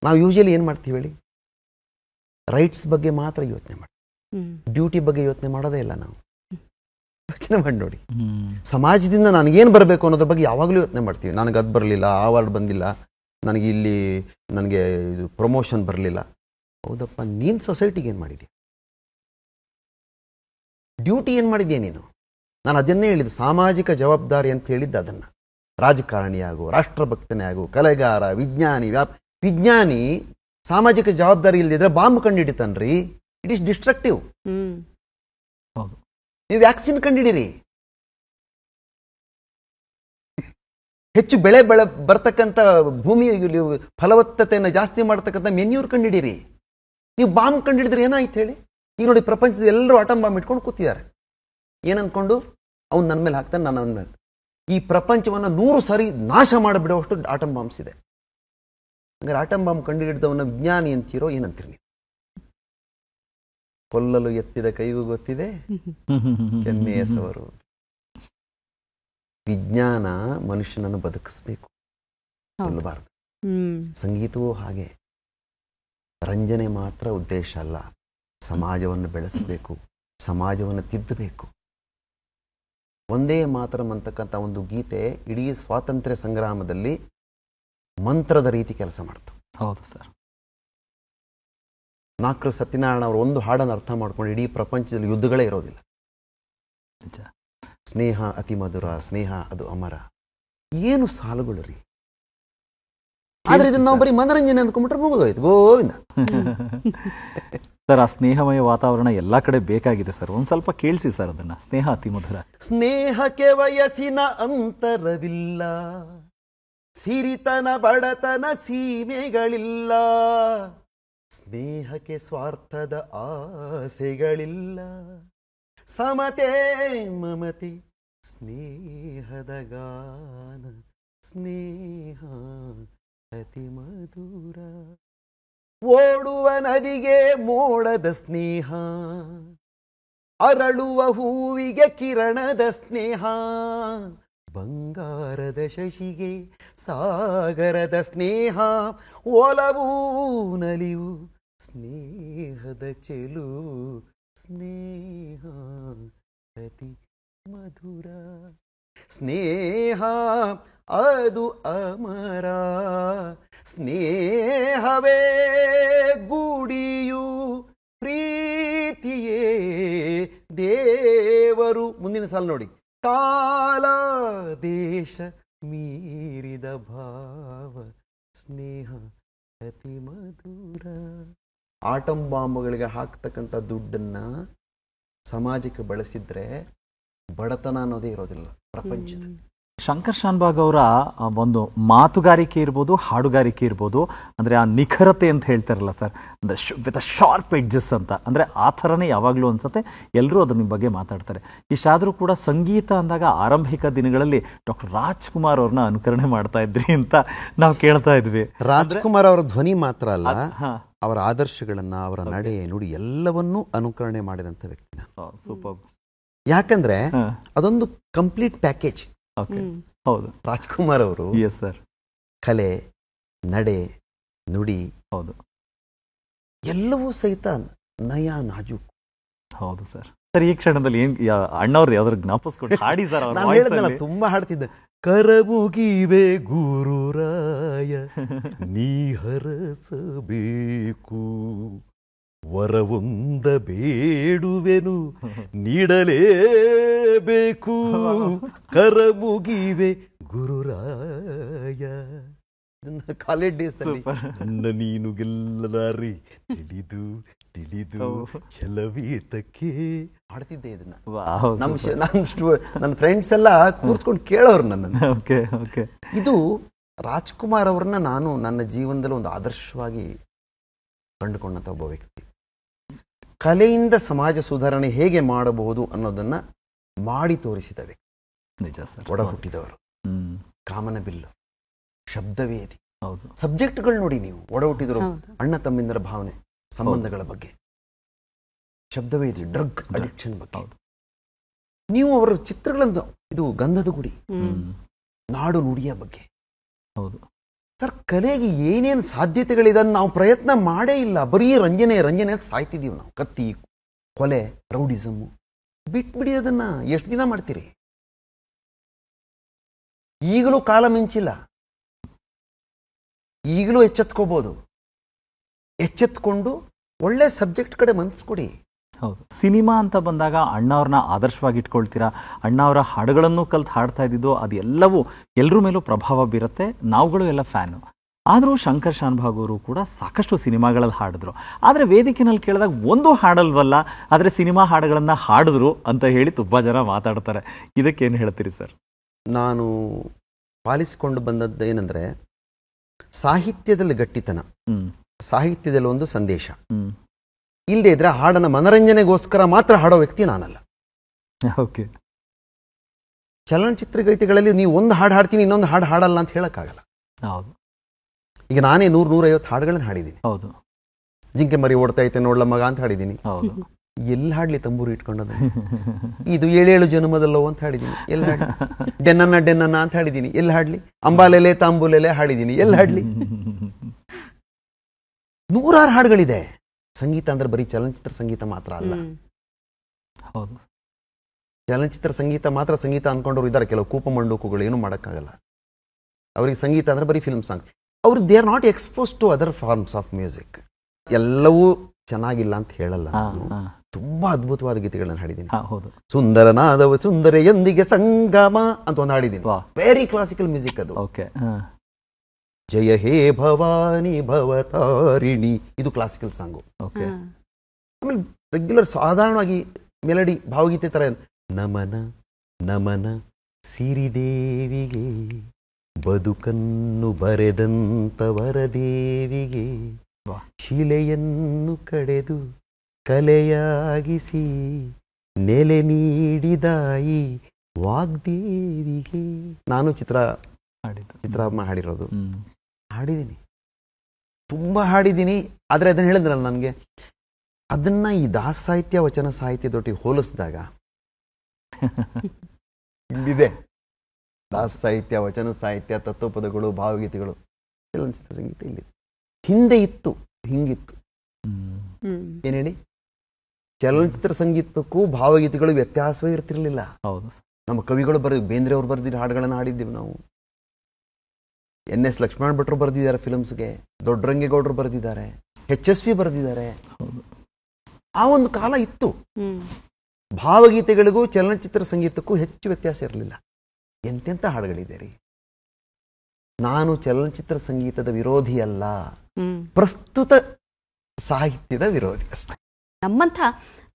ನಾವು ಯೂಶಲಿ ಏನು ಮಾಡ್ತೀವಿ ಹೇಳಿ, ರೈಟ್ಸ್ ಬಗ್ಗೆ ಮಾತ್ರ ಯೋಚನೆ ಮಾಡ್ತೀವಿ, ಡ್ಯೂಟಿ ಬಗ್ಗೆ ಯೋಚನೆ ಮಾಡೋದೇ ಇಲ್ಲ. ನಾವು ಯೋಚನೆ ಮಾಡಿ ನೋಡಿ, ಸಮಾಜದಿಂದ ನನಗೇನು ಬರಬೇಕು ಅನ್ನೋದ್ರ ಬಗ್ಗೆ ಯಾವಾಗಲೂ ಯೋಚನೆ ಮಾಡ್ತೀವಿ. ನನಗೆ ಅದು ಬರಲಿಲ್ಲ, ಆ ಅವಾರ್ಡ್ ಬಂದಿಲ್ಲ, ನನಗೆ ಇದು ಪ್ರಮೋಷನ್ ಬರಲಿಲ್ಲ. ಹೌದಪ್ಪ, ನೀನು ಸೊಸೈಟಿಗೆ ಏನು ಮಾಡಿದ್ಯಾ? ಡ್ಯೂಟಿ ಏನು ಮಾಡಿದ್ಯಾ ನೀನು? ನಾನು ಅದನ್ನೇ ಹೇಳಿದ್ದು, ಸಾಮಾಜಿಕ ಜವಾಬ್ದಾರಿ ಅಂತ ಹೇಳಿದ್ದು ಅದನ್ನು. ರಾಜಕಾರಣಿಯಾಗು, ರಾಷ್ಟ್ರಭಕ್ತನೇ ಆಗು, ಕಲೆಗಾರ, ವಿಜ್ಞಾನಿ ಸಾಮಾಜಿಕ ಜವಾಬ್ದಾರಿ ಇಲ್ಲದಿದ್ರೆ ಬಾಂಬ್ ಕಂಡಿಡಿತಾನ್ರಿ. It is destructive. ನೀವು ವ್ಯಾಕ್ಸಿನ್ ಕಂಡಿಡಿರಿ, ಹೆಚ್ಚು ಬೆಳೆ ಬರ್ತಕ್ಕಂಥ ಭೂಮಿ ಫಲವತ್ತತೆಯನ್ನು ಜಾಸ್ತಿ ಮಾಡ್ತಕ್ಕಂಥ ಮೆನ್ಯೂರ್ ಕಂಡಿಡಿರಿ. ನೀವು ಬಾಂಬ್ ಕಂಡಿಡಿದ್ರೆ ಏನಾಯ್ತು ಹೇಳಿ? ಈಗ ನೋಡಿ, ಪ್ರಪಂಚದ ಎಲ್ಲರೂ ಆಟಮ್ ಬಾಂಬ್ ಇಟ್ಕೊಂಡು ಕೂತಿದ್ದಾರೆ. ಏನಂದ್ಕೊಂಡು ಅವ್ನು ನನ್ನ ಮೇಲೆ ಹಾಕ್ತಾನೆ, ನಾನು ಅವನ್ನ. ಈ ಪ್ರಪಂಚವನ್ನು 100 ಸಾರಿ ನಾಶ ಮಾಡಿಬಿಡುವಷ್ಟು ಆಟಮ್ ಬಾಂಬ್ಸ್ ಇದೆ. ಹಂಗಾರೆ ಆಟಮ್ ಬಾಂಬ್ ಕಂಡುಹಿಡಿದವನ್ನ ವಿಜ್ಞಾನಿ ಅಂತೀರೋ ಏನಂತೀರಿ ನೀವು? ಕೊಲ್ಲಲು ಎತ್ತಿದ ಕೈಗೂ ಗೊತ್ತಿದೆ ಕೆನ್ನೆಯ ಸವರು. ವಿಜ್ಞಾನ ಮನುಷ್ಯನನ್ನು ಬದುಕಿಸ್ಬೇಕು, ಕೊಲ್ಲಬಾರದು. ಸಂಗೀತವೂ ಹಾಗೆ, ರಂಜನೆ ಮಾತ್ರ ಉದ್ದೇಶ ಅಲ್ಲ, ಸಮಾಜವನ್ನು ಬೆಳೆಸಬೇಕು, ಸಮಾಜವನ್ನು ತಿದ್ದಬೇಕು. ಒಂದೇ ಮಾತರಂ ಅಂತಕ್ಕಂಥ ಒಂದು ಗೀತೆ ಇಡೀ ಸ್ವಾತಂತ್ರ್ಯ ಸಂಗ್ರಾಮದಲ್ಲಿ ಮಂತ್ರದ ರೀತಿ ಕೆಲಸ ಮಾಡ್ತು. ಹೌದು ಸರ್. ನಾಲ್ಕರು ಸತ್ಯನಾರಾಯಣ ಅವರು ಒಂದು ಹಾಡನ್ನು ಅರ್ಥ ಮಾಡ್ಕೊಂಡು ಇಡೀ ಪ್ರಪಂಚದಲ್ಲಿ ಯುದ್ಧಗಳೇ ಇರೋದಿಲ್ಲ. ನಿಜ. ಸ್ನೇಹ ಅತಿ ಮಧುರ, ಸ್ನೇಹ ಅದು ಅಮರ. ಏನು ಸಾಲುಗಳು ರೀ! ಆದ್ರೆ ಇದನ್ನ ನಾವು ಬರೀ ಮನರಂಜನೆ ಅಂದ್ಕೊಂಡ್ಬಿಟ್ರೆ ಮುಗಿದೋಯ್ತು, ಗೋವಿಂದ. ಸರ್, ಆ ಸ್ನೇಹಮಯ ವಾತಾವರಣ ಎಲ್ಲಾ ಕಡೆ ಬೇಕಾಗಿದೆ ಸರ್. ಒಂದ್ ಸ್ವಲ್ಪ ಕೇಳಿಸಿ ಸರ್ ಅದನ್ನ. ಸ್ನೇಹ ಅತಿ ಮಧುರ. ಸ್ನೇಹಕ್ಕೆ ವಯಸ್ಸಿನ ಅಂತರವಿಲ್ಲ, ಸಿರಿತನ ಬಡತನ ಸೀಮೆಗಳಿಲ್ಲ, ಸ್ನೇಹಕ್ಕೆ ಸ್ವಾರ್ಥದ ಆಸೆಗಳಿಲ್ಲ, ಸಮತೆ ಮಮತೆ ಸ್ನೇಹದ ಗಾನ, ಸ್ನೇಹ ಅತಿ ಮಧುರ. ಓಡುವ ನದಿಗೆ ಮೋಡದ ಸ್ನೇಹ, ಅರಳುವ ಹೂವಿಗೆ ಕಿರಣದ ಸ್ನೇಹ, ಬಂಗಾರದ ಶಶಿಗೆ ಸಾಗರದ ಸ್ನೇಹ, ಒಲವು ನಲಿವು ಸ್ನೇಹದ ಚೆಲು, ಸ್ನೇಹ ಅತಿ ಮಧುರ. ಸ್ನೇಹ ಅದು ಅಮರ, ಸ್ನೇಹವೇ ಗುಡಿಯು, ಪ್ರೀತಿಯೇ ದೇವರು. ಮುಂದಿನ ಸಾಲು ನೋಡಿ, ಕಾಲ ದೇಶ ಮೀರಿದ ಭಾವ, ಸ್ನೇಹ ಅತಿ ಮಧುರ. ಆಟಂ ಬಾಂಬ್ಗಳಿಗೆ ಹಾಕ್ತಕ್ಕಂಥ ದುಡ್ಡನ್ನ ಸಮಾಜಕ್ಕೆ ಬಳಸಿದ್ರೆ ಬಡತನ ಅನ್ನೋದೇ ಇರೋದಿಲ್ಲ ಪ್ರಪಂಚದಲ್ಲಿ. ಶಂಕರ್ ಶಾನ್ಭಾಗ್ ಅವರ ಒಂದು ಮಾತುಗಾರಿಕೆ ಇರ್ಬೋದು, ಹಾಡುಗಾರಿಕೆ ಇರ್ಬೋದು, ಅಂದರೆ ಆ ನಿಖರತೆ ಅಂತ ಹೇಳ್ತಾರಲ್ಲ ಸರ್, ಅಂದರೆ ವಿತ್ ಅ ಶಾರ್ಪ್ ಎಡ್ಜಸ್ ಅಂತ, ಅಂದರೆ ಆ ಥರನೇ ಯಾವಾಗಲೂ ಅನ್ಸುತ್ತೆ. ಎಲ್ಲರೂ ಅದ್ರ ನಿಮ್ಮ ಬಗ್ಗೆ ಮಾತಾಡ್ತಾರೆ. ಇಷ್ಟಾದರೂ ಕೂಡ ಸಂಗೀತ ಅಂದಾಗ ಆರಂಭಿಕ ದಿನಗಳಲ್ಲಿ ಡಾಕ್ಟರ್ ರಾಜ್ಕುಮಾರ್ ಅವ್ರನ್ನ ಅನುಕರಣೆ ಮಾಡ್ತಾ ಇದ್ರಿ ಅಂತ ನಾವು ಕೇಳ್ತಾ ಇದ್ವಿ. ರಾಜ್ಕುಮಾರ್ ಅವರ ಧ್ವನಿ ಮಾತ್ರ ಅಲ್ಲ, ಅವರ ಆದರ್ಶಗಳನ್ನ, ಅವರ ನಡೆ ನುಡಿ ಎಲ್ಲವನ್ನೂ ಅನುಕರಣೆ ಮಾಡಿದಂಥ ವ್ಯಕ್ತಿ ನಾನು. ಸೂಪರ್. ಯಾಕಂದ್ರೆ ಅದೊಂದು ಕಂಪ್ಲೀಟ್ ಪ್ಯಾಕೇಜ್. ಹೌದು, ರಾಜ್ಕುಮಾರ್ ಅವರು ಎಸ್ ಸರ್, ಕಲೆ, ನಡೆ, ನುಡಿ, ಹೌದು, ಎಲ್ಲವೂ ಸಹಿತ ನಯ ನಾಜೂಕು. ಹೌದು ಸರ್. ಸರ್, ಈ ಕ್ಷಣದಲ್ಲಿ ಏನ್ ಅಣ್ಣವ್ರದ್ದು ಯಾವ್ದಾದ್ರು ಜ್ಞಾಪಿಸ್ಕೊಂಡು ಹಾಡಿ ಸರ್. ನಾನು ಹೇಳಿದ್ನಲ್ಲ, ತುಂಬಾ ಹಾಡ್ತಿದ್ದೆ. ಕರಮುಗಿವೆ ಗುರುರಾಯ ನೀ ಹರಸಬೇಕು, ವರವೊಂದ ಬೇಡುವೆನು ನೀಡಲೇಬೇಕು, ಕರಮುಗಿವೆ ಗುರುರಾಯ. ಕಾಲೇಜ್ ಡೇಸ್ ನನ್ನ ನೀನು ಗೆಲ್ಲಲಾರಿ ತಿಳಿದು ತಿಳಿದು ಛಲವೀತಕ್ಕೆ ಹಾಡ್ತಿದ್ದೆ ಇದನ್ನ. ನನ್ನ ಫ್ರೆಂಡ್ಸ್ ಎಲ್ಲ ಕೂರ್ಸ್ಕೊಂಡು ಕೇಳೋರು ನನ್ನನ್ನು. ಇದು ರಾಜ್ಕುಮಾರ್ ಅವ್ರನ್ನ ನಾನು ನನ್ನ ಜೀವನದಲ್ಲಿ ಒಂದು ಆದರ್ಶವಾಗಿ ಕಂಡುಕೊಂಡಂತ ಒಬ್ಬ ವ್ಯಕ್ತಿ. ಕಲೆಯಿಂದ ಸಮಾಜ ಸುಧಾರಣೆ ಹೇಗೆ ಮಾಡಬಹುದು ಅನ್ನೋದನ್ನ ಮಾಡಿ ತೋರಿಸಿದ ವ್ಯಕ್ತಿ. ನಿಜ ಸರ್. ಒಡ ಹುಟ್ಟಿದವರು, ಕಾಮನಬಿಲ್ಲು, ಶಬ್ದವೇದಿ, ಹೌದು, ಸಬ್ಜೆಕ್ಟ್ಗಳು ನೋಡಿ ನೀವು. ಒಡ ಹುಟ್ಟಿದರು, ಅಣ್ಣ ತಮ್ಮಿಂದರ ಭಾವನೆ, ಸಂಬಂಧಗಳ ಬಗ್ಗೆ, ಶಬ್ದವೇದಿ, ಡ್ರಗ್ ಅಡಿಕ್ಷನ್ ಬಗ್ಗೆ. ನೀವು ಅವರ ಚಿತ್ರಗಳನ್ನು, ಇದು ಗಂಧದ ಗುಡಿ, ನಾಡು ನುಡಿಯ ಬಗ್ಗೆ. ಹೌದು ಸರ್, ಕಲೆಗೆ ಏನೇನು ಸಾಧ್ಯತೆಗಳಿದೆ ನಾವು ಪ್ರಯತ್ನ ಮಾಡೇ ಇಲ್ಲ. ಬರೀ ರಂಜನೆ ರಂಜನೆ ಅಂತ ಸಾಯ್ತಿದ್ದೀವಿ ನಾವು. ಕತ್ತಿ, ಕೊಲೆ, ರೌಡಿಸಮ್ ಬಿಟ್ಬಿಡಿ. ಅದನ್ನ ಎಷ್ಟು ದಿನ ಮಾಡ್ತೀರಿ? ಈಗಲೂ ಕಾಲ ಮಿಂಚಿಲ್ಲ. ಈಗಲೂ ಎಚ್ಚೆತ್ಕೋಬಹುದು. ಎಚ್ಚೆತ್ಕೊಂಡು ಒಳ್ಳೆ ಸಬ್ಜೆಕ್ಟ್ ಕಡೆ ಮನಸ್ಸು ಕೊಡಿ. ಹೌದು. ಸಿನಿಮಾ ಅಂತ ಬಂದಾಗ ಅಣ್ಣವ್ರನ್ನ ಆದರ್ಶವಾಗಿ ಇಟ್ಕೊಳ್ತೀರಾ. ಅಣ್ಣವರ ಹಾಡುಗಳನ್ನು ಕಲ್ತು ಹಾಡ್ತಾ ಇದ್ದಿದ್ದು ಅದೆಲ್ಲವೂ ಎಲ್ಲರ ಮೇಲೂ ಪ್ರಭಾವ ಬೀರುತ್ತೆ. ನಾವುಗಳು ಎಲ್ಲ ಫ್ಯಾನು. ಆದರೂ ಶಂಕರ್ ಶಾನ್ಭಾಗ್ ಅವರು ಕೂಡ ಸಾಕಷ್ಟು ಸಿನಿಮಾಗಳಲ್ಲಿ ಹಾಡಿದ್ರು. ಆದರೆ ವೇದಿಕೆನಲ್ಲಿ ಕೇಳಿದಾಗ ಒಂದು ಹಾಡಲ್ವಲ್ಲ, ಆದರೆ ಸಿನಿಮಾ ಹಾಡುಗಳನ್ನು ಹಾಡಿದ್ರು ಅಂತ ಹೇಳಿ ತುಂಬ ಜನ ಮಾತಾಡ್ತಾರೆ. ಇದಕ್ಕೇನು ಹೇಳ್ತೀರಿ ಸರ್? ನಾನು ಪಾಲಿಸಿಕೊಂಡು ಬಂದದ್ದು ಏನಂದರೆ, ಸಾಹಿತ್ಯದಲ್ಲಿ ಗಟ್ಟಿತನ, ಸಾಹಿತ್ಯದಲ್ಲಿ ಒಂದು ಸಂದೇಶ ಇಲ್ಲದೆ ಇದ್ರೆ ಹಾಡನ್ನ ಮನರಂಜನೆಗೋಸ್ಕರ ಮಾತ್ರ ಹಾಡೋ ವ್ಯಕ್ತಿ ನಾನಲ್ಲ. ಓಕೆ. ಚಲನಚಿತ್ರ ಗೀತೆಗಳಲ್ಲಿ ನೀವು ಒಂದು ಹಾಡು ಹಾಡ್ತೀನಿ, ಇನ್ನೊಂದು ಹಾಡು ಹಾಡಲ್ಲ ಅಂತ ಹೇಳಕ್ಕಾಗಲ್ಲ. ಹೌದು. ಈಗ ನಾನೇ 100-150 ಹಾಡುಗಳನ್ನ ಹಾಡಿದ್ದೀನಿ. ಹೌದು. ಜಿಂಕೆ ಮರಿ ಓಡ್ತಾ ಐತೆ ನೋಡ್ಲ ಮಗ ಅಂತ ಹಾಡಿದ್ದೀನಿ. ಹೌದು. ಎಲ್ಲಿ ಹಾಡ್ಲಿ ತಂಬೂರು ಇಟ್ಕೊಂಡದ? ಇದು 7 ಜನ್ಮದಲ್ಲೋ ಅಂತ ಹಾಡಿದ್ದೀನಿ. ಎಲ್ಲಿ ಹಾಡ್ಲಿ? ಡೆನ್ನನ್ನ ಡೆನ್ನನ್ನ ಅಂತ ಹಾಡಿದ್ದೀನಿ. ಎಲ್ಲಿ ಹಾಡ್ಲಿ? ಅಂಬಾಲೆಲೆ ತಾಂಬೂಲೆಲೆ ಹಾಡಿದ್ದೀನಿ. ಎಲ್ಲಿ ಹಾಡ್ಲಿ? 100 ಹಾಡುಗಳಿದೆ. ಸಂಗೀತ ಅಂದ್ರೆ ಬರೀ ಚಲನಚಿತ್ರ ಸಂಗೀತ ಮಾತ್ರ ಅಲ್ಲ. ಹೌದು. ಚಲನಚಿತ್ರ ಸಂಗೀತ ಮಾತ್ರ ಸಂಗೀತ ಅನ್ಕೊಂಡವ್ರು ಇದ್ದಾರೆ. ಕೆಲವು ಕೂಪ ಮಂಡೂಕುಗಳು ಏನೂ ಮಾಡೋಕ್ಕಾಗಲ್ಲ. ಅವ್ರಿಗೆ ಸಂಗೀತ ಅಂದ್ರೆ ಬರೀ ಫಿಲ್ಮ್ ಸಾಂಗ್ಸ್. ಅವ್ರು they are not expose to other forms of music. ಎಲ್ಲವೂ ಚೆನ್ನಾಗಿಲ್ಲ ಅಂತ ಹೇಳಲ್ಲ. ತುಂಬಾ ಅದ್ಭುತವಾದ ಗೀತೆಗಳನ್ನ ಹಾಡಿದ್ದೀನಿ. ಸುಂದರನಾದವ ಸುಂದರೆಯೊಂದಿಗೆ ಸಂಗಮ ಅಂತ ಒಂದು ಹಾಡಿದ್ದೀನಿ. ವೆರಿ ಕ್ಲಾಸಿಕಲ್ ಮ್ಯೂಸಿಕ್ ಅದು. ಜಯ ಹೇ ಭವಾನಿ ಭವತಾರಿಣಿ, ಇದು ಕ್ಲಾಸಿಕಲ್ ಸಾಂಗು. ಆಮೇಲೆ ರೆಗ್ಯುಲರ್ ಸಾಧಾರಣವಾಗಿ ಮೆಲಡಿ ಭಾವಗೀತೆ ತರ, ನಮನ ನಮನ ಸಿರಿದೇವಿಗೆ, ಬದುಕನ್ನು ಬರೆದಂತ ವರದೇವಿಗೆ, ಶಿಲೆಯನ್ನು ಕಡೆದು ಕಲೆಯಾಗಿಸಿ ನೆಲೆ ನೀಡಿದಾಯಿ ವಾಗ್ದೇವಿಗೆ. ನಾನು ಚಿತ್ರಾಮ್ಮ ಹಾಡಿರೋದು ಹಾಡಿದ್ದೀನಿ, ತುಂಬಾ ಹಾಡಿದ್ದೀನಿ. ಆದರೆ ಅದನ್ನ ಹೇಳಿದ್ರಲ್ಲ ನನಗೆ, ಅದನ್ನ ಈ ದಾಸ ಸಾಹಿತ್ಯ ವಚನ ಸಾಹಿತ್ಯದೊಟ್ಟಿಗೆ ಹೋಲಿಸಿದಾಗ ಇಲ್ಲಿದೆ. ದಾಸ ಸಾಹಿತ್ಯ, ವಚನ ಸಾಹಿತ್ಯ, ತತ್ವಪದಗಳು, ಭಾವಗೀತೆಗಳು, ಚಲನಚಿತ್ರ ಸಂಗೀತ ಇಲ್ಲಿದೆ. ಹಿಂದೆ ಇತ್ತು, ಹಿಂಗಿತ್ತು. ಏನ್ ಹೇಳಿ? ಚಲನಚಿತ್ರ ಸಂಗೀತಕ್ಕೂ ಭಾವಗೀತೆಗಳು ವ್ಯತ್ಯಾಸವೇ ಇರ್ತಿರ್ಲಿಲ್ಲ. ನಮ್ಮ ಕವಿಗಳು ಬೇಂದ್ರೆ ಅವ್ರು ಬರೆದಿದ್ದ ಹಾಡುಗಳನ್ನು ಹಾಡಿದ್ದೀವಿ ನಾವು. NS ಲಕ್ಷ್ಮಣ್ ಭಟ್ರು ಬರೆದಿದ್ದಾರೆ ಫಿಲ್ಮ್ಸ್ಗೆ, ದೊಡ್ಡರಂಗೇಗೌಡರು ಬರೆದಿದ್ದಾರೆ, HSV ಬರೆದಿದ್ದಾರೆ. ಆ ಒಂದು ಕಾಲ ಇತ್ತು. ಭಾವಗೀತೆಗಳಿಗೂ ಚಲನಚಿತ್ರ ಸಂಗೀತಕ್ಕೂ ಹೆಚ್ಚು ವ್ಯತ್ಯಾಸ ಇರಲಿಲ್ಲ. ಎಂತೆಂಥ ಹಾಡುಗಳಿದೆ ರೀ. ನಾನು ಚಲನಚಿತ್ರ ಸಂಗೀತದ ವಿರೋಧಿ ಅಲ್ಲ, ಪ್ರಸ್ತುತ ಸಾಹಿತ್ಯದ ವಿರೋಧಿ ಅಷ್ಟೇ. ನಮ್ಮಂಥ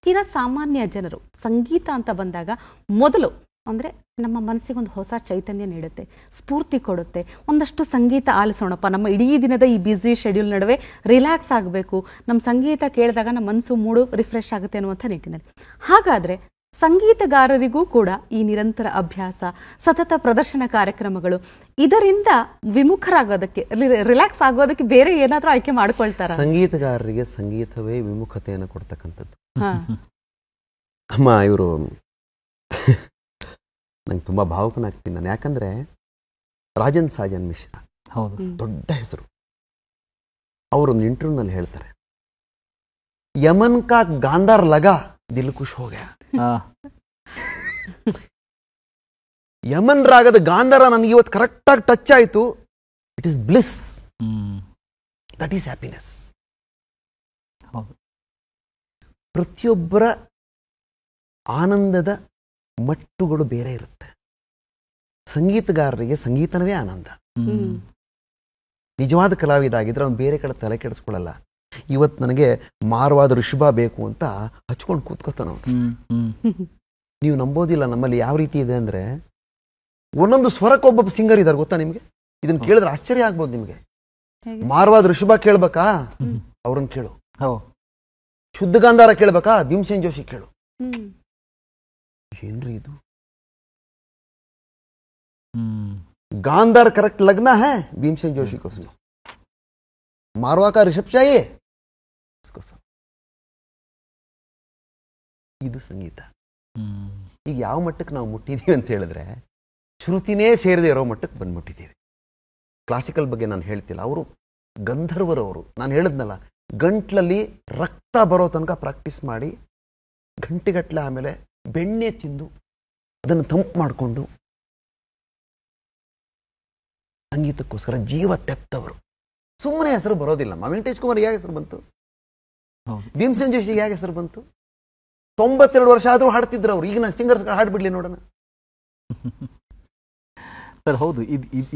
ತೀರಾ ಸಾಮಾನ್ಯ ಜನರು ಸಂಗೀತ ಅಂತ ಬಂದಾಗ ಮೊದಲು ಅಂದರೆ ನಮ್ಮ ಮನಸ್ಸಿಗೆ ಒಂದು ಹೊಸ ಚೈತನ್ಯ ನೀಡುತ್ತೆ, ಸ್ಫೂರ್ತಿ ಕೊಡುತ್ತೆ. ಒಂದಷ್ಟು ಸಂಗೀತ ಆಲಿಸೋಣಪ್ಪ, ನಮ್ಮ ಇಡೀ ದಿನದ ಈ ಬ್ಯುಸಿ ಶೆಡ್ಯೂಲ್ ನಡುವೆ ರಿಲ್ಯಾಕ್ಸ್ ಆಗಬೇಕು, ನಮ್ಮ ಸಂಗೀತ ಕೇಳಿದಾಗ ನಮ್ಮ ಮನಸ್ಸು ಮೂಡು ರಿಫ್ರೆಶ್ ಆಗುತ್ತೆ ಅನ್ನುವಂಥ ನಿಟ್ಟಿನಲ್ಲಿ. ಹಾಗಾದರೆ ಸಂಗೀತಗಾರರಿಗೂ ಕೂಡ ಈ ನಿರಂತರ ಅಭ್ಯಾಸ, ಸತತ ಪ್ರದರ್ಶನ ಕಾರ್ಯಕ್ರಮಗಳು ಇದರಿಂದ ವಿಮುಖರಾಗೋದಕ್ಕೆ, ರಿಲ್ಯಾಕ್ಸ್ ಆಗೋದಕ್ಕೆ ಬೇರೆ ಏನಾದರೂ ಆಯ್ಕೆ ಮಾಡ್ಕೊಳ್ತಾರ? ಸಂಗೀತಗಾರರಿಗೆ ಸಂಗೀತವೇ ವಿಮುಖತೆಯನ್ನು ಕೊಡ್ತಕ್ಕಂಥದ್ದು. ಹಾಂ, ಅಮ್ಮ ಇವರು ನಂಗೆ ತುಂಬ ಭಾವುಕನಾಗ್ತೀನಿ ನಾನು. ಯಾಕಂದರೆ ರಾಜನ್ ಸಾಜನ್ ಮಿಶ್ರಾ ಹೌದು, ದೊಡ್ಡ ಹೆಸರು. ಅವರೊಂದು ಇಂಟರ್ವ್ಯೂನಲ್ಲಿ ಹೇಳ್ತಾರೆ, ಯಮನ್ ಕಾ ಗಾಂಧಾರ್ ಲಗಾ ದಿಲ್ ಖುಷ್ ಹೋ ಗಯಾ. ಯಮನ್ ರಾಗದ ಗಾಂಧಾರ ನನಗೆ ಇವತ್ತು ಕರೆಕ್ಟಾಗಿ ಟಚ್ ಆಯಿತು. It is bliss, that is happiness. ಪ್ರತಿಯೊಬ್ಬರ ಆನಂದದ ಮಟ್ಟುಗಳು ಬೇರೆ ಇರುತ್ತೆ. ಸಂಗೀತಗಾರರಿಗೆ ಸಂಗೀತನವೇ ಆನಂದ. ನಿಜವಾದ ಕಲಾವಿದ ಆಗಿದ್ರೆ ಅವ್ನು ಬೇರೆ ಕಡೆ ತಲೆ ಕೆಡಿಸ್ಕೊಳ್ಳಲ್ಲ. ಇವತ್ತು ನನಗೆ ಮಾರವಾದ ಋಷಭ ಬೇಕು ಅಂತ ಹಚ್ಕೊಂಡು ಕೂತ್ಕೋತಾನ. ನೀವು ನಂಬೋದಿಲ್ಲ, ನಮ್ಮಲ್ಲಿ ಯಾವ ರೀತಿ ಇದೆ ಅಂದ್ರೆ, ಒಂದೊಂದು ಸ್ವರಕ್ಕೆ ಒಬ್ಬೊಬ್ಬ ಸಿಂಗರ್ ಇದ್ದಾರೆ ಗೊತ್ತಾ ನಿಮ್ಗೆ? ಇದನ್ನ ಕೇಳಿದ್ರೆ ಆಶ್ಚರ್ಯ ಆಗ್ಬೋದು ನಿಮ್ಗೆ. ಮಾರವಾದ ಋಷಭ ಕೇಳ್ಬೇಕಾ? ಅವ್ರನ್ನ ಕೇಳು. ಶುದ್ಧ ಗಾಂಧಾರ ಕೇಳ್ಬೇಕಾ? ಭೀಮಸೇನ್ ಜೋಶಿ ಕೇಳು. ಏನ್ರಿ ಇದು? गांधार करेक्ट लगना है भीमसेन जोशी को सुनो, मारवा का ऋषभ चाहिए इसको सुनो. ಇದು ಸಂಗೀತ. ಈಗ ಯಾವ ಮಟ್ಟಕ್ಕೆ ನಾವು ಮುಟ್ಟಿದೀವಿ ಅಂತ ಹೇಳಿದ್ರೆ, ಶ್ರುತಿನೇ ಸೇರದೆ ಇರೋ ಮಟ್ಟಕ್ಕೆ ಬಂದ್ಬಿಟ್ಟಿದ್ದೀವಿ. ಕ್ಲಾಸಿಕಲ್ ಬಗ್ಗೆ ನಾನು ಹೇಳ್ತಿಲ್ಲ, ಅವರು ಗಂಧರ್ವರವರು. ನಾನು ಹೇಳಿದ್ನಲ್ಲ, ಗಂಟ್ಲಲ್ಲಿ ರಕ್ತ ಬರೋ ತನಕ ಪ್ರಾಕ್ಟೀಸ್ ಮಾಡಿ ಗಂಟೆಗಟ್ಟಲೆ ಆಮೇಲೆ ಬೆಣ್ಣೆ ತಿಂದು ಅದನ್ನು ತಂಪು ಮಾಡಿಕೊಂಡು ಸಂಗೀತಕ್ಕೋಸ್ಕರ ಜೀವ ತೆತ್ತವರು. ಸುಮ್ಮನೆ ಹೆಸರು ಬರೋದಿಲ್ಲ. ವೆಂಕಟೇಶ್ ಕುಮಾರ್ ಯಾಕೆ ಹೆಸರು ಬಂತು? ಭೀಮಸೇನ್ ಜೋಶಿಗೆ ಯಾಕೆ ಹೆಸರು ಬಂತು? 92 ವರ್ಷ ಆದರೂ ಹಾಡ್ತಿದ್ರು ಅವರು. ಈಗ ನಾನು ಸಿಂಗರ್ಸ್ ಹಾಡ್ಬಿಡ್ಲಿ ನೋಡೋಣ ಸರ್. ಹೌದು,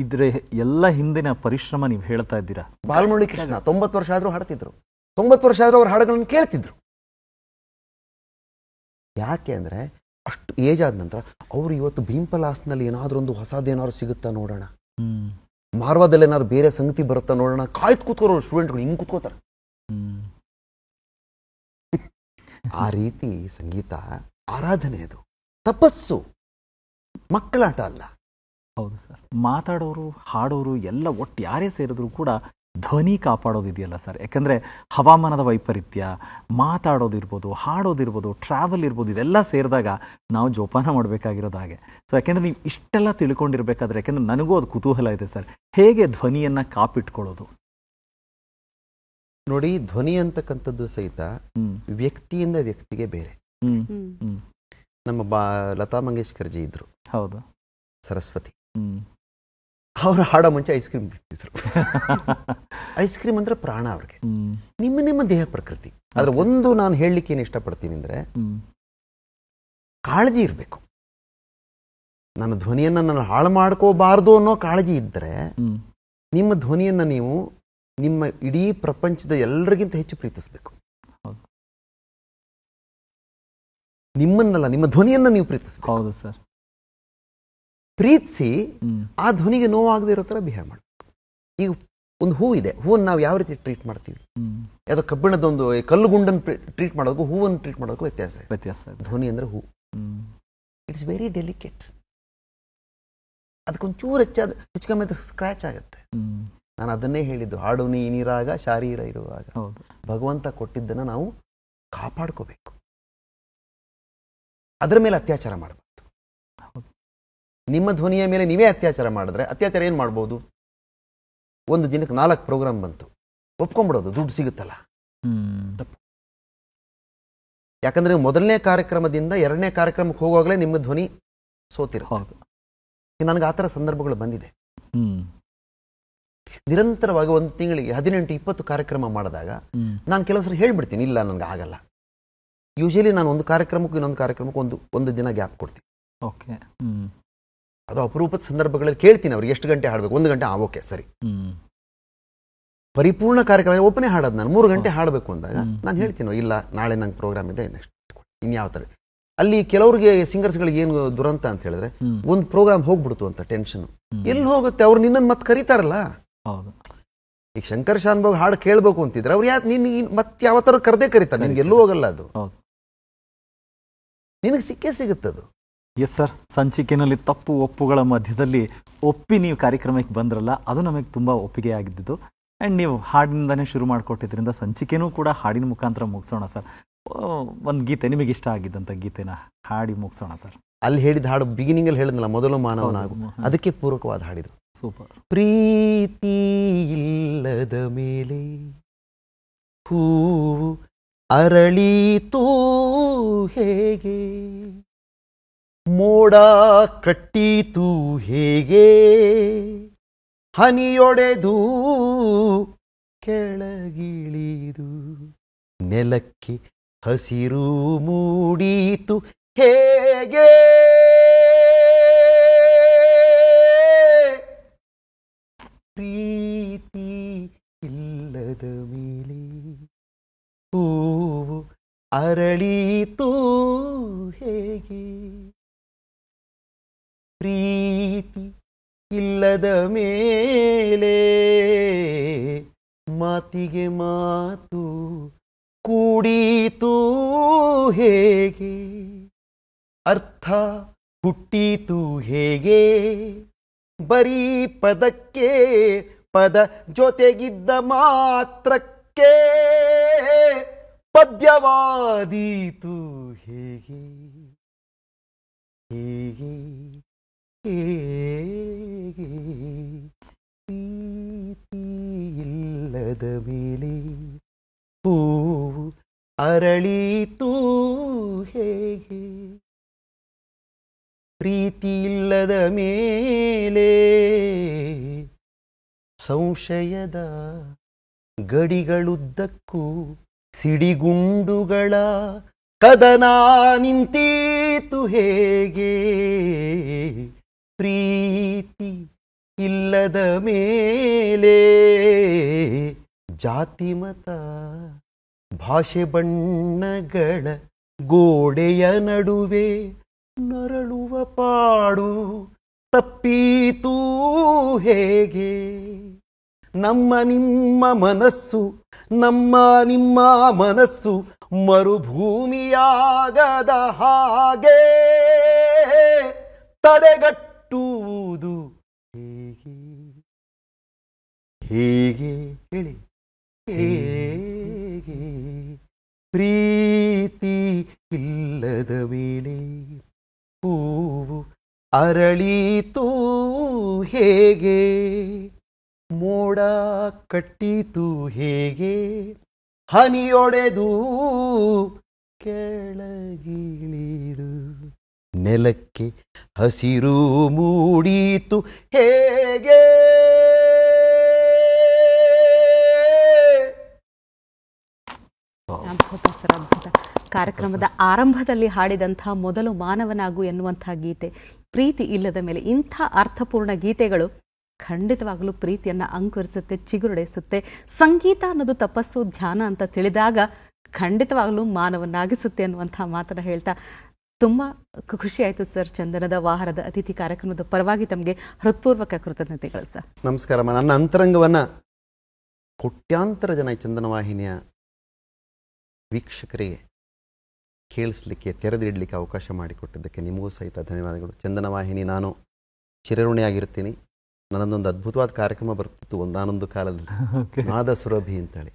ಇದ್ರ ಎಲ್ಲ ಹಿಂದಿನ ಪರಿಶ್ರಮ ನೀವು ಹೇಳ್ತಾ ಇದ್ದೀರಾ. ಬಾಲಮುರಳಿ ಕೃಷ್ಣ 90 ವರ್ಷ ಆದರೂ ಹಾಡ್ತಿದ್ರು. 90 ವರ್ಷ ಆದರೂ ಅವ್ರ ಹಾಡುಗಳನ್ನು ಕೇಳ್ತಿದ್ರು. ಯಾಕೆ ಅಂದರೆ ಅಷ್ಟು ಏಜ್ ಆದ ನಂತರ ಅವರು ಇವತ್ತು ಭೀಂಪಲಾಸ್ನಲ್ಲಿ ಏನಾದರೂ ಒಂದು ಹೊಸದೇನಾದ್ರು ಸಿಗುತ್ತಾ ನೋಡೋಣ, ಮಾರ್ವಾದಲ್ಲಿ ಏನಾದ್ರು ಬೇರೆ ಸಂಗತಿ ಬರುತ್ತಾ ನೋಡೋಣ, ಕಾಯ್ದು ಕೂತ್ಕೋರು ಸ್ಟೂಡೆಂಟ್ಗಳು. ಹಿಂಗೆ ಕೂತ್ಕೋತಾರೆ. ಆ ರೀತಿ ಸಂಗೀತ ಆರಾಧನೆ, ಅದು ತಪಸ್ಸು, ಮಕ್ಕಳಾಟ ಅಲ್ಲ. ಹೌದು ಸರ್. ಮಾತಾಡೋರು, ಹಾಡೋರು ಎಲ್ಲ ಒಟ್ಟು ಯಾರೇ ಸೇರಿದ್ರು ಕೂಡ ಧ್ವನಿ ಕಾಪಾಡೋದಿದೆಯಲ್ಲ ಸರ್. ಯಾಕಂದರೆ ಹವಾಮಾನದ ವೈಪರೀತ್ಯ, ಮಾತಾಡೋದಿರ್ಬೋದು, ಹಾಡೋದಿರ್ಬೋದು, ಟ್ರಾವೆಲ್ ಇರ್ಬೋದು, ಇದೆಲ್ಲ ಸೇರಿದಾಗ ನಾವು ಜೋಪಾನ ಮಾಡಬೇಕಾಗಿರೋದು ಹಾಗೆ. ಸೊ ಯಾಕೆಂದರೆ ನೀವು ಇಷ್ಟೆಲ್ಲ ತಿಳ್ಕೊಂಡಿರ್ಬೇಕಾದ್ರೆ, ಯಾಕೆಂದರೆ ನನಗೂ ಅದು ಕುತೂಹಲ ಇದೆ ಸರ್, ಹೇಗೆ ಧ್ವನಿಯನ್ನು ಕಾಪಿಟ್ಕೊಳ್ಳೋದು? ನೋಡಿ, ಧ್ವನಿ ಅಂತಕ್ಕಂಥದ್ದು ಸಹಿತ ವ್ಯಕ್ತಿಯಿಂದ ವ್ಯಕ್ತಿಗೆ ಬೇರೆ. ನಮ್ಮ ಲತಾ ಮಂಗೇಶ್ಕರ್ ಜಿ ಇದ್ರು, ಹೌದು, ಸರಸ್ವತಿ. ಅವರು ಹಾಡೋ ಮುಂಚೆ ಐಸ್ ಕ್ರೀಮ್ ತಿಂತಿದ್ರು. ಐಸ್ ಕ್ರೀಮ್ ಅಂದ್ರೆ ಪ್ರಾಣ ಅವ್ರಿಗೆ. ನಿಮ್ಮ ದೇಹ ಪ್ರಕೃತಿ. ಆದ್ರೆ ಒಂದು ನಾನು ಹೇಳಲಿಕ್ಕೆ ಏನು ಇಷ್ಟಪಡ್ತೀನಿ ಅಂದ್ರೆ, ಕಾಳಜಿ ಇರಬೇಕು. ನನ್ನ ಧ್ವನಿಯನ್ನ ನಾನು ಹಾಳು ಮಾಡ್ಕೋಬಾರ್ದು ಅನ್ನೋ ಕಾಳಜಿ ಇದ್ರೆ, ನಿಮ್ಮ ಧ್ವನಿಯನ್ನ ನೀವು ನಿಮ್ಮ ಇಡೀ ಪ್ರಪಂಚದ ಎಲ್ಲರಿಗಿಂತ ಹೆಚ್ಚು ಪ್ರೀತಿಸಬೇಕು. ನಿಮ್ಮನ್ನಲ್ಲ, ನಿಮ್ಮ ಧ್ವನಿಯನ್ನ ನೀವು ಪ್ರೀತಿಸಬೇಕು. ಹೌದು ಸರ್. ಪ್ರೀತಿಸಿ ಆ ಧ್ವನಿಗೆ ನೋವಾಗದೇ ಇರೋ ಥರ ಬಿಹೇವ್ ಮಾಡಬೇಕು. ಈಗ ಒಂದು ಹೂ ಇದೆ, ಹೂವನ್ನು ನಾವು ಯಾವ ರೀತಿ ಟ್ರೀಟ್ ಮಾಡ್ತೀವಿ? ಯಾವುದೋ ಕಬ್ಬಿಣದ ಒಂದು ಕಲ್ಲು ಗುಂಡನ್ನು ಟ್ರೀಟ್ ಮಾಡೋದಕ್ಕೂ ಹೂವನ್ನು ಟ್ರೀಟ್ ಮಾಡೋದಕ್ಕೂ ವ್ಯತ್ಯಾಸ. ಧ್ವನಿ ಅಂದ್ರೆ ಹೂ, ಇಟ್ಸ್ ವೆರಿ ಡೆಲಿಕೇಟ್. ಅದಕ್ಕೊಂಚೂರು ಹೆಚ್ಚುಕಮ್ಮಿ ಸ್ಕ್ರ್ಯಾಚ್ ಆಗುತ್ತೆ. ನಾನು ಅದನ್ನೇ ಹೇಳಿದ್ದು, ಹಾಡು ನೀರಾಗ ಶಾರೀರ ಇರುವಾಗ. ಭಗವಂತ ಕೊಟ್ಟಿದ್ದನ್ನು ನಾವು ಕಾಪಾಡ್ಕೋಬೇಕು, ಅದರ ಮೇಲೆ ಅತ್ಯಾಚಾರ ಮಾಡಬಾರ್ದು. ನಿಮ್ಮ ಧ್ವನಿಯ ಮೇಲೆ ನೀವೇ ಅತ್ಯಾಚಾರ ಮಾಡಿದ್ರೆ, ಅತ್ಯಾಚಾರ ಏನು ಮಾಡ್ಬೋದು? ಒಂದು ದಿನಕ್ಕೆ 4 ಪ್ರೋಗ್ರಾಮ್ ಬಂತು, ಒಪ್ಕೊಂಡ್ಬಿಡೋದು, ದುಡ್ಡು ಸಿಗುತ್ತಲ್ಲ. ತಪ್ಪು. ಯಾಕಂದ್ರೆ ಮೊದಲನೇ ಕಾರ್ಯಕ್ರಮದಿಂದ 2ನೇ ಕಾರ್ಯಕ್ರಮಕ್ಕೆ ಹೋಗುವಾಗಲೇ ನಿಮ್ಮ ಧ್ವನಿ ಸೋತಿರೋದು. ನನಗೆ ಆ ಥರ ಸಂದರ್ಭಗಳು ಬಂದಿದೆ. ನಿರಂತರವಾಗಿ ಒಂದು ತಿಂಗಳಿಗೆ 18-20 ಕಾರ್ಯಕ್ರಮ ಮಾಡಿದಾಗ ನಾನು ಕೆಲವು ಸಲ ಹೇಳ್ಬಿಡ್ತೀನಿ, ಇಲ್ಲ ನನಗೆ ಆಗಲ್ಲ. ಯೂಶಲಿ ನಾನು ಒಂದು ಕಾರ್ಯಕ್ರಮಕ್ಕೂ ಇನ್ನೊಂದು ಕಾರ್ಯಕ್ರಮಕ್ಕೂ ಒಂದು ದಿನ ಗ್ಯಾಪ್ ಕೊಡ್ತೀನಿ. ಓಕೆ. ಅದು ಅಪರೂಪದ ಸಂದರ್ಭಗಳಲ್ಲಿ ಕೇಳ್ತೀನಿ ಅವ್ರಿಗೆ ಎಷ್ಟು ಗಂಟೆ ಹಾಡಬೇಕು. 1 ಗಂಟೆ, ಓಕೆ ಸರಿ. ಪರಿಪೂರ್ಣ ಕಾರ್ಯಕ್ರಮ ಒಬ್ಬನೇ ಹಾಡೋದು ನಾನು 3 ಗಂಟೆ ಹಾಡಬೇಕು ಅಂದಾಗ ನಾನು ಹೇಳ್ತೀನಿ, ಇಲ್ಲ ನಾಳೆ ನಂಗೆ ಪ್ರೋಗ್ರಾಮ್ ಇದೆ, ನೆಕ್ಸ್ಟ್ ಇನ್ಯಾವ ಥರ. ಅಲ್ಲಿ ಕೆಲವ್ರಿಗೆ ಸಿಂಗರ್ಸ್ಗಳಿಗೆ ಏನು ದುರಂತ ಅಂತ ಹೇಳಿದ್ರೆ ಒಂದು ಪ್ರೋಗ್ರಾಮ್ ಹೋಗ್ಬಿಡ್ತು ಅಂತ ಟೆನ್ಷನ್. ಎಲ್ಲಿ ಹೋಗುತ್ತೆ, ಅವ್ರು ನಿನ್ನನ್ನು ಮತ್ತೆ ಕರೀತಾರಲ್ಲ. ಹೌದು. ಈಗ ಶಂಕರ್ ಶಾನ್ಭೋಗ್ ಹಾಡು ಕೇಳ್ಬೇಕು ಅಂತಿದ್ರೆ ಅವ್ರು ನಿನ್ನ ಮತ್ತೆ ಯಾವತ್ತಾರು ಕರೆದೇ ಕರೀತಾರೆ, ನಿನ್ಗೆ ಎಲ್ಲೂ ಹೋಗಲ್ಲ ಅದು. ನಿನಗೆ ಸಿಕ್ಕೇ ಸಿಗುತ್ತದು. ಎಸ್ ಸರ್, ಸಂಚಿಕೆಯಲ್ಲಿ ತಪ್ಪು ಒಪ್ಪುಗಳ ಮಧ್ಯದಲ್ಲಿ ಒಪ್ಪಿ ನೀವು ಕಾರ್ಯಕ್ರಮಕ್ಕೆ ಬಂದ್ರಲ್ಲ, ಅದು ನಮಗೆ ತುಂಬ ಒಪ್ಪಿಗೆ ಆಗಿದ್ದು. ಆ್ಯಂಡ್ ನೀವು ಹಾಡಿನಿಂದನೇ ಶುರು ಮಾಡಿಕೊಟ್ಟಿದ್ರಿಂದ ಸಂಚಿಕೆನೂ ಕೂಡ ಹಾಡಿನ ಮುಖಾಂತರ ಮುಗಿಸೋಣ ಸರ್. ಒಂದು ಗೀತೆ ನಿಮಗೆ ಇಷ್ಟ ಆಗಿದ್ದಂಥ ಗೀತೆನ ಹಾಡಿ ಮುಗಿಸೋಣ ಸರ್. ಅಲ್ಲಿ ಹೇಳಿದ ಹಾಡು ಬಿಗಿನಿಂಗಲ್ಲಿ ಹೇಳಿದ್ನಲ್ಲ, ಮೊದಲು ಮಾನವನಾಗು, ಅದಕ್ಕೆ ಪೂರಕವಾದ ಹಾಡಿದು. ಸೂಪರ್. ಪ್ರೀತಿ ಇಲ್ಲದ ಮೇಲೆ ಹೂವು ಅರಳೀತೂ ಹೇಗೆ, ಮೋಡ ಕಟ್ಟೀತು ಹೇಗೆ, ಹನಿಯೊಡೆದು ಕೆಳಗಿಳಿದು ನೆಲಕ್ಕೆ ಹಸಿರು ಮೂಡೀತು ಹೇಗೆ, ಪ್ರೀತಿ ಇಲ್ಲದ ಮೇಲೆ ಹೂವು ಅರಳೀತು ಹೇಗೆ, ಪ್ರೀತಿ ಇಲ್ಲದ ಮೇಲೆ ಮಾತಿಗೆ ಮಾತು ಕೂಡೀತು ಹೇಗೆ, ಅರ್ಥ ಹುಟ್ಟೀತು ಹೇಗೆ, ಬರೀ ಪದಕ್ಕೆ ಪದ ಜೊತೆಗಿದ್ದ ಮಾತ್ರಕ್ಕೆ ಪದ್ಯವಾದೀತು ಹೇಗೆ, ಹೇಗೆ ಹೇಗೆ, ಪ್ರೀತಿ ಇಲ್ಲದ ಮೇಲೆ ಹೂವು ಅರಳೀತು ಹೇಗೆ, ಪ್ರೀತಿ ಇಲ್ಲದ ಮೇಲೆ ಸಂಶಯದ ಗಡಿಗಳುದ್ದಕ್ಕೂ ಸಿಡಿಗುಂಡುಗಳ ಕದನ ನಿಂತೀತು ಹೇಗೆ, ಪ್ರೀತಿ ಇಲ್ಲದ ಮೇಲೆ ಜಾತಿ ಮತ ಭಾಷೆ ಬಣ್ಣಗಳ ಗೋಡೆಯ ನಡುವೆ ನರಳುವ ಪಾಡು ತಪ್ಪೀತು ಹೇಗೆ, ನಮ್ಮ ನಿಮ್ಮ ಮನಸ್ಸು ನಮ್ಮ ನಿಮ್ಮ ಮನಸ್ಸು ಮರುಭೂಮಿಯಾಗದ ಹಾಗೆ ತಡೆಗಟ್ಟುವುದು ಹೇಗೆ, ಹೇಗೆ ಹೇಳಿ, ಹೇಗೆ, ಪ್ರೀತಿ ಇಲ್ಲದ ಮೇಲೆ ಹೂವು ಅರಳೀತು ಹೇಗೆ, ಮೋಡ ಕಟ್ಟೀತು ಹೇಗೆ, ಹನಿಯೊಡೆದು ಕೆಳಗಿಳಿದು ನೆಲಕ್ಕೆ ಹಸಿರು ಮೂಡೀತು ಹೇಗೆ. ಅದ್ಭುತ ಸರ್, ಅದ್ಭುತ. ಕಾರ್ಯಕ್ರಮದ ಆರಂಭದಲ್ಲಿ ಹಾಡಿದಂಥ ಮೊದಲು ಮಾನವನಾಗು ಎನ್ನುವಂಥ ಗೀತೆ, ಪ್ರೀತಿ ಇಲ್ಲದ ಮೇಲೆ, ಇಂಥ ಅರ್ಥಪೂರ್ಣ ಗೀತೆಗಳು ಖಂಡಿತವಾಗಲೂ ಪ್ರೀತಿಯನ್ನು ಅಂಕುರಿಸುತ್ತೆ, ಚಿಗುರುಡೆಸುತ್ತೆ. ಸಂಗೀತ ಅನ್ನೋದು ತಪಸ್ಸು, ಧ್ಯಾನ ಅಂತ ತಿಳಿದಾಗ ಖಂಡಿತವಾಗಲೂ ಮಾನವನಾಗಿಸುತ್ತೆ ಅನ್ನುವಂಥ ಮಾತನ್ನು ಹೇಳ್ತಾ ತುಂಬ ಖುಷಿ ಆಯಿತು ಸರ್. ಚಂದನದ ವಾಹನದ ಅತಿಥಿ ಕಾರ್ಯಕ್ರಮದ ಪರವಾಗಿ ತಮಗೆ ಹೃತ್ಪೂರ್ವಕ ಕೃತಜ್ಞತೆಗಳು ಸರ್. ನಮಸ್ಕಾರ. ನನ್ನ ಅಂತರಂಗವನ್ನು ಕೋಟ್ಯಾಂತರ ಜನ ಚಂದನ ವಾಹಿನಿಯ ವೀಕ್ಷಕರಿಗೆ ಕೇಳಿಸ್ಲಿಕ್ಕೆ, ತೆರೆದಿಡಲಿಕ್ಕೆ ಅವಕಾಶ ಮಾಡಿಕೊಟ್ಟಿದ್ದಕ್ಕೆ ನಿಮಗೂ ಸಹಿತ ಧನ್ಯವಾದಗಳು. ಚಂದನ ವಾಹಿನಿ ನಾನು ಚಿರಋಣಿಯಾಗಿರ್ತೀನಿ. ನನ್ನದೊಂದು ಅದ್ಭುತವಾದ ಕಾರ್ಯಕ್ರಮ ಬರ್ತಿತ್ತು ಒಂದಾನೊಂದು ಕಾಲದಲ್ಲಿ, ನಾದ ಸುರಭಿ ಅಂತೇಳಿ.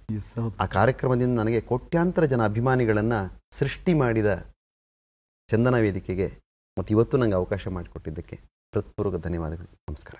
ಆ ಕಾರ್ಯಕ್ರಮದಿಂದ ನನಗೆ ಕೋಟ್ಯಾಂತರ ಜನ ಅಭಿಮಾನಿಗಳನ್ನು ಸೃಷ್ಟಿ ಮಾಡಿದ ಚಂದನ ವೇದಿಕೆಗೆ ಮತ್ತು ಇವತ್ತು ನನಗೆ ಅವಕಾಶ ಮಾಡಿಕೊಟ್ಟಿದ್ದಕ್ಕೆ ಹೃತ್ಪೂರ್ವಕ ಧನ್ಯವಾದಗಳು. ನಮಸ್ಕಾರ.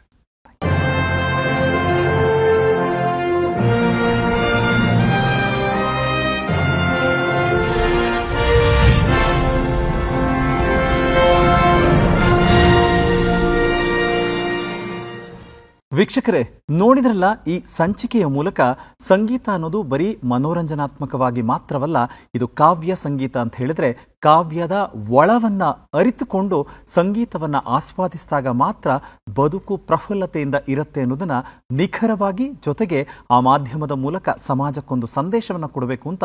ವೀಕ್ಷಕರೇ, ನೋಡಿದ್ರಲ್ಲ, ಈ ಸಂಚಿಕೆಯ ಮೂಲಕ ಸಂಗೀತ ಅನ್ನೋದು ಬರೀ ಮನೋರಂಜನಾತ್ಮಕವಾಗಿ ಮಾತ್ರವಲ್ಲ, ಇದು ಕಾವ್ಯ ಸಂಗೀತ ಅಂತ ಹೇಳಿದ್ರೆ ಕಾವ್ಯದ ಒಳವನ್ನ ಅರಿತುಕೊಂಡು ಸಂಗೀತವನ್ನ ಆಸ್ವಾದಿಸಿದಾಗ ಮಾತ್ರ ಬದುಕು ಪ್ರಫುಲ್ಲತೆಯಿಂದ ಇರುತ್ತೆ ಅನ್ನೋದನ್ನ ನಿಖರವಾಗಿ, ಜೊತೆಗೆ ಆ ಮಾಧ್ಯಮದ ಮೂಲಕ ಸಮಾಜಕ್ಕೊಂದು ಸಂದೇಶವನ್ನು ಕೊಡಬೇಕು ಅಂತ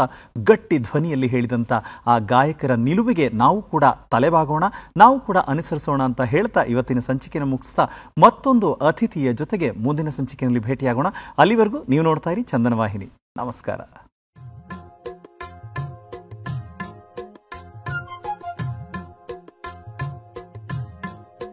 ಗಟ್ಟಿ ಧ್ವನಿಯಲ್ಲಿ ಹೇಳಿದಂಥ ಆ ಗಾಯಕರ ನಿಲುವಿಗೆ ನಾವು ಕೂಡ ತಲೆಬಾಗೋಣ, ನಾವು ಕೂಡ ಅನುಸರಿಸೋಣ ಅಂತ ಹೇಳ್ತಾ ಇವತ್ತಿನ ಸಂಚಿಕೆಯನ್ನು ಮುಗಿಸ್ತಾ ಮತ್ತೊಂದು ಅತಿಥಿಯ ಜೊತೆಗೆ ಮುಂದಿನ ಸಂಚಿಕೆಯಲ್ಲಿ ಭೇಟಿಯಾಗೋಣ. ಅಲ್ಲಿವರೆಗೂ ನೀವು ನೋಡ್ತಾ ಇರಿ ಚಂದನ ವಾಹಿನಿ. ನಮಸ್ಕಾರ.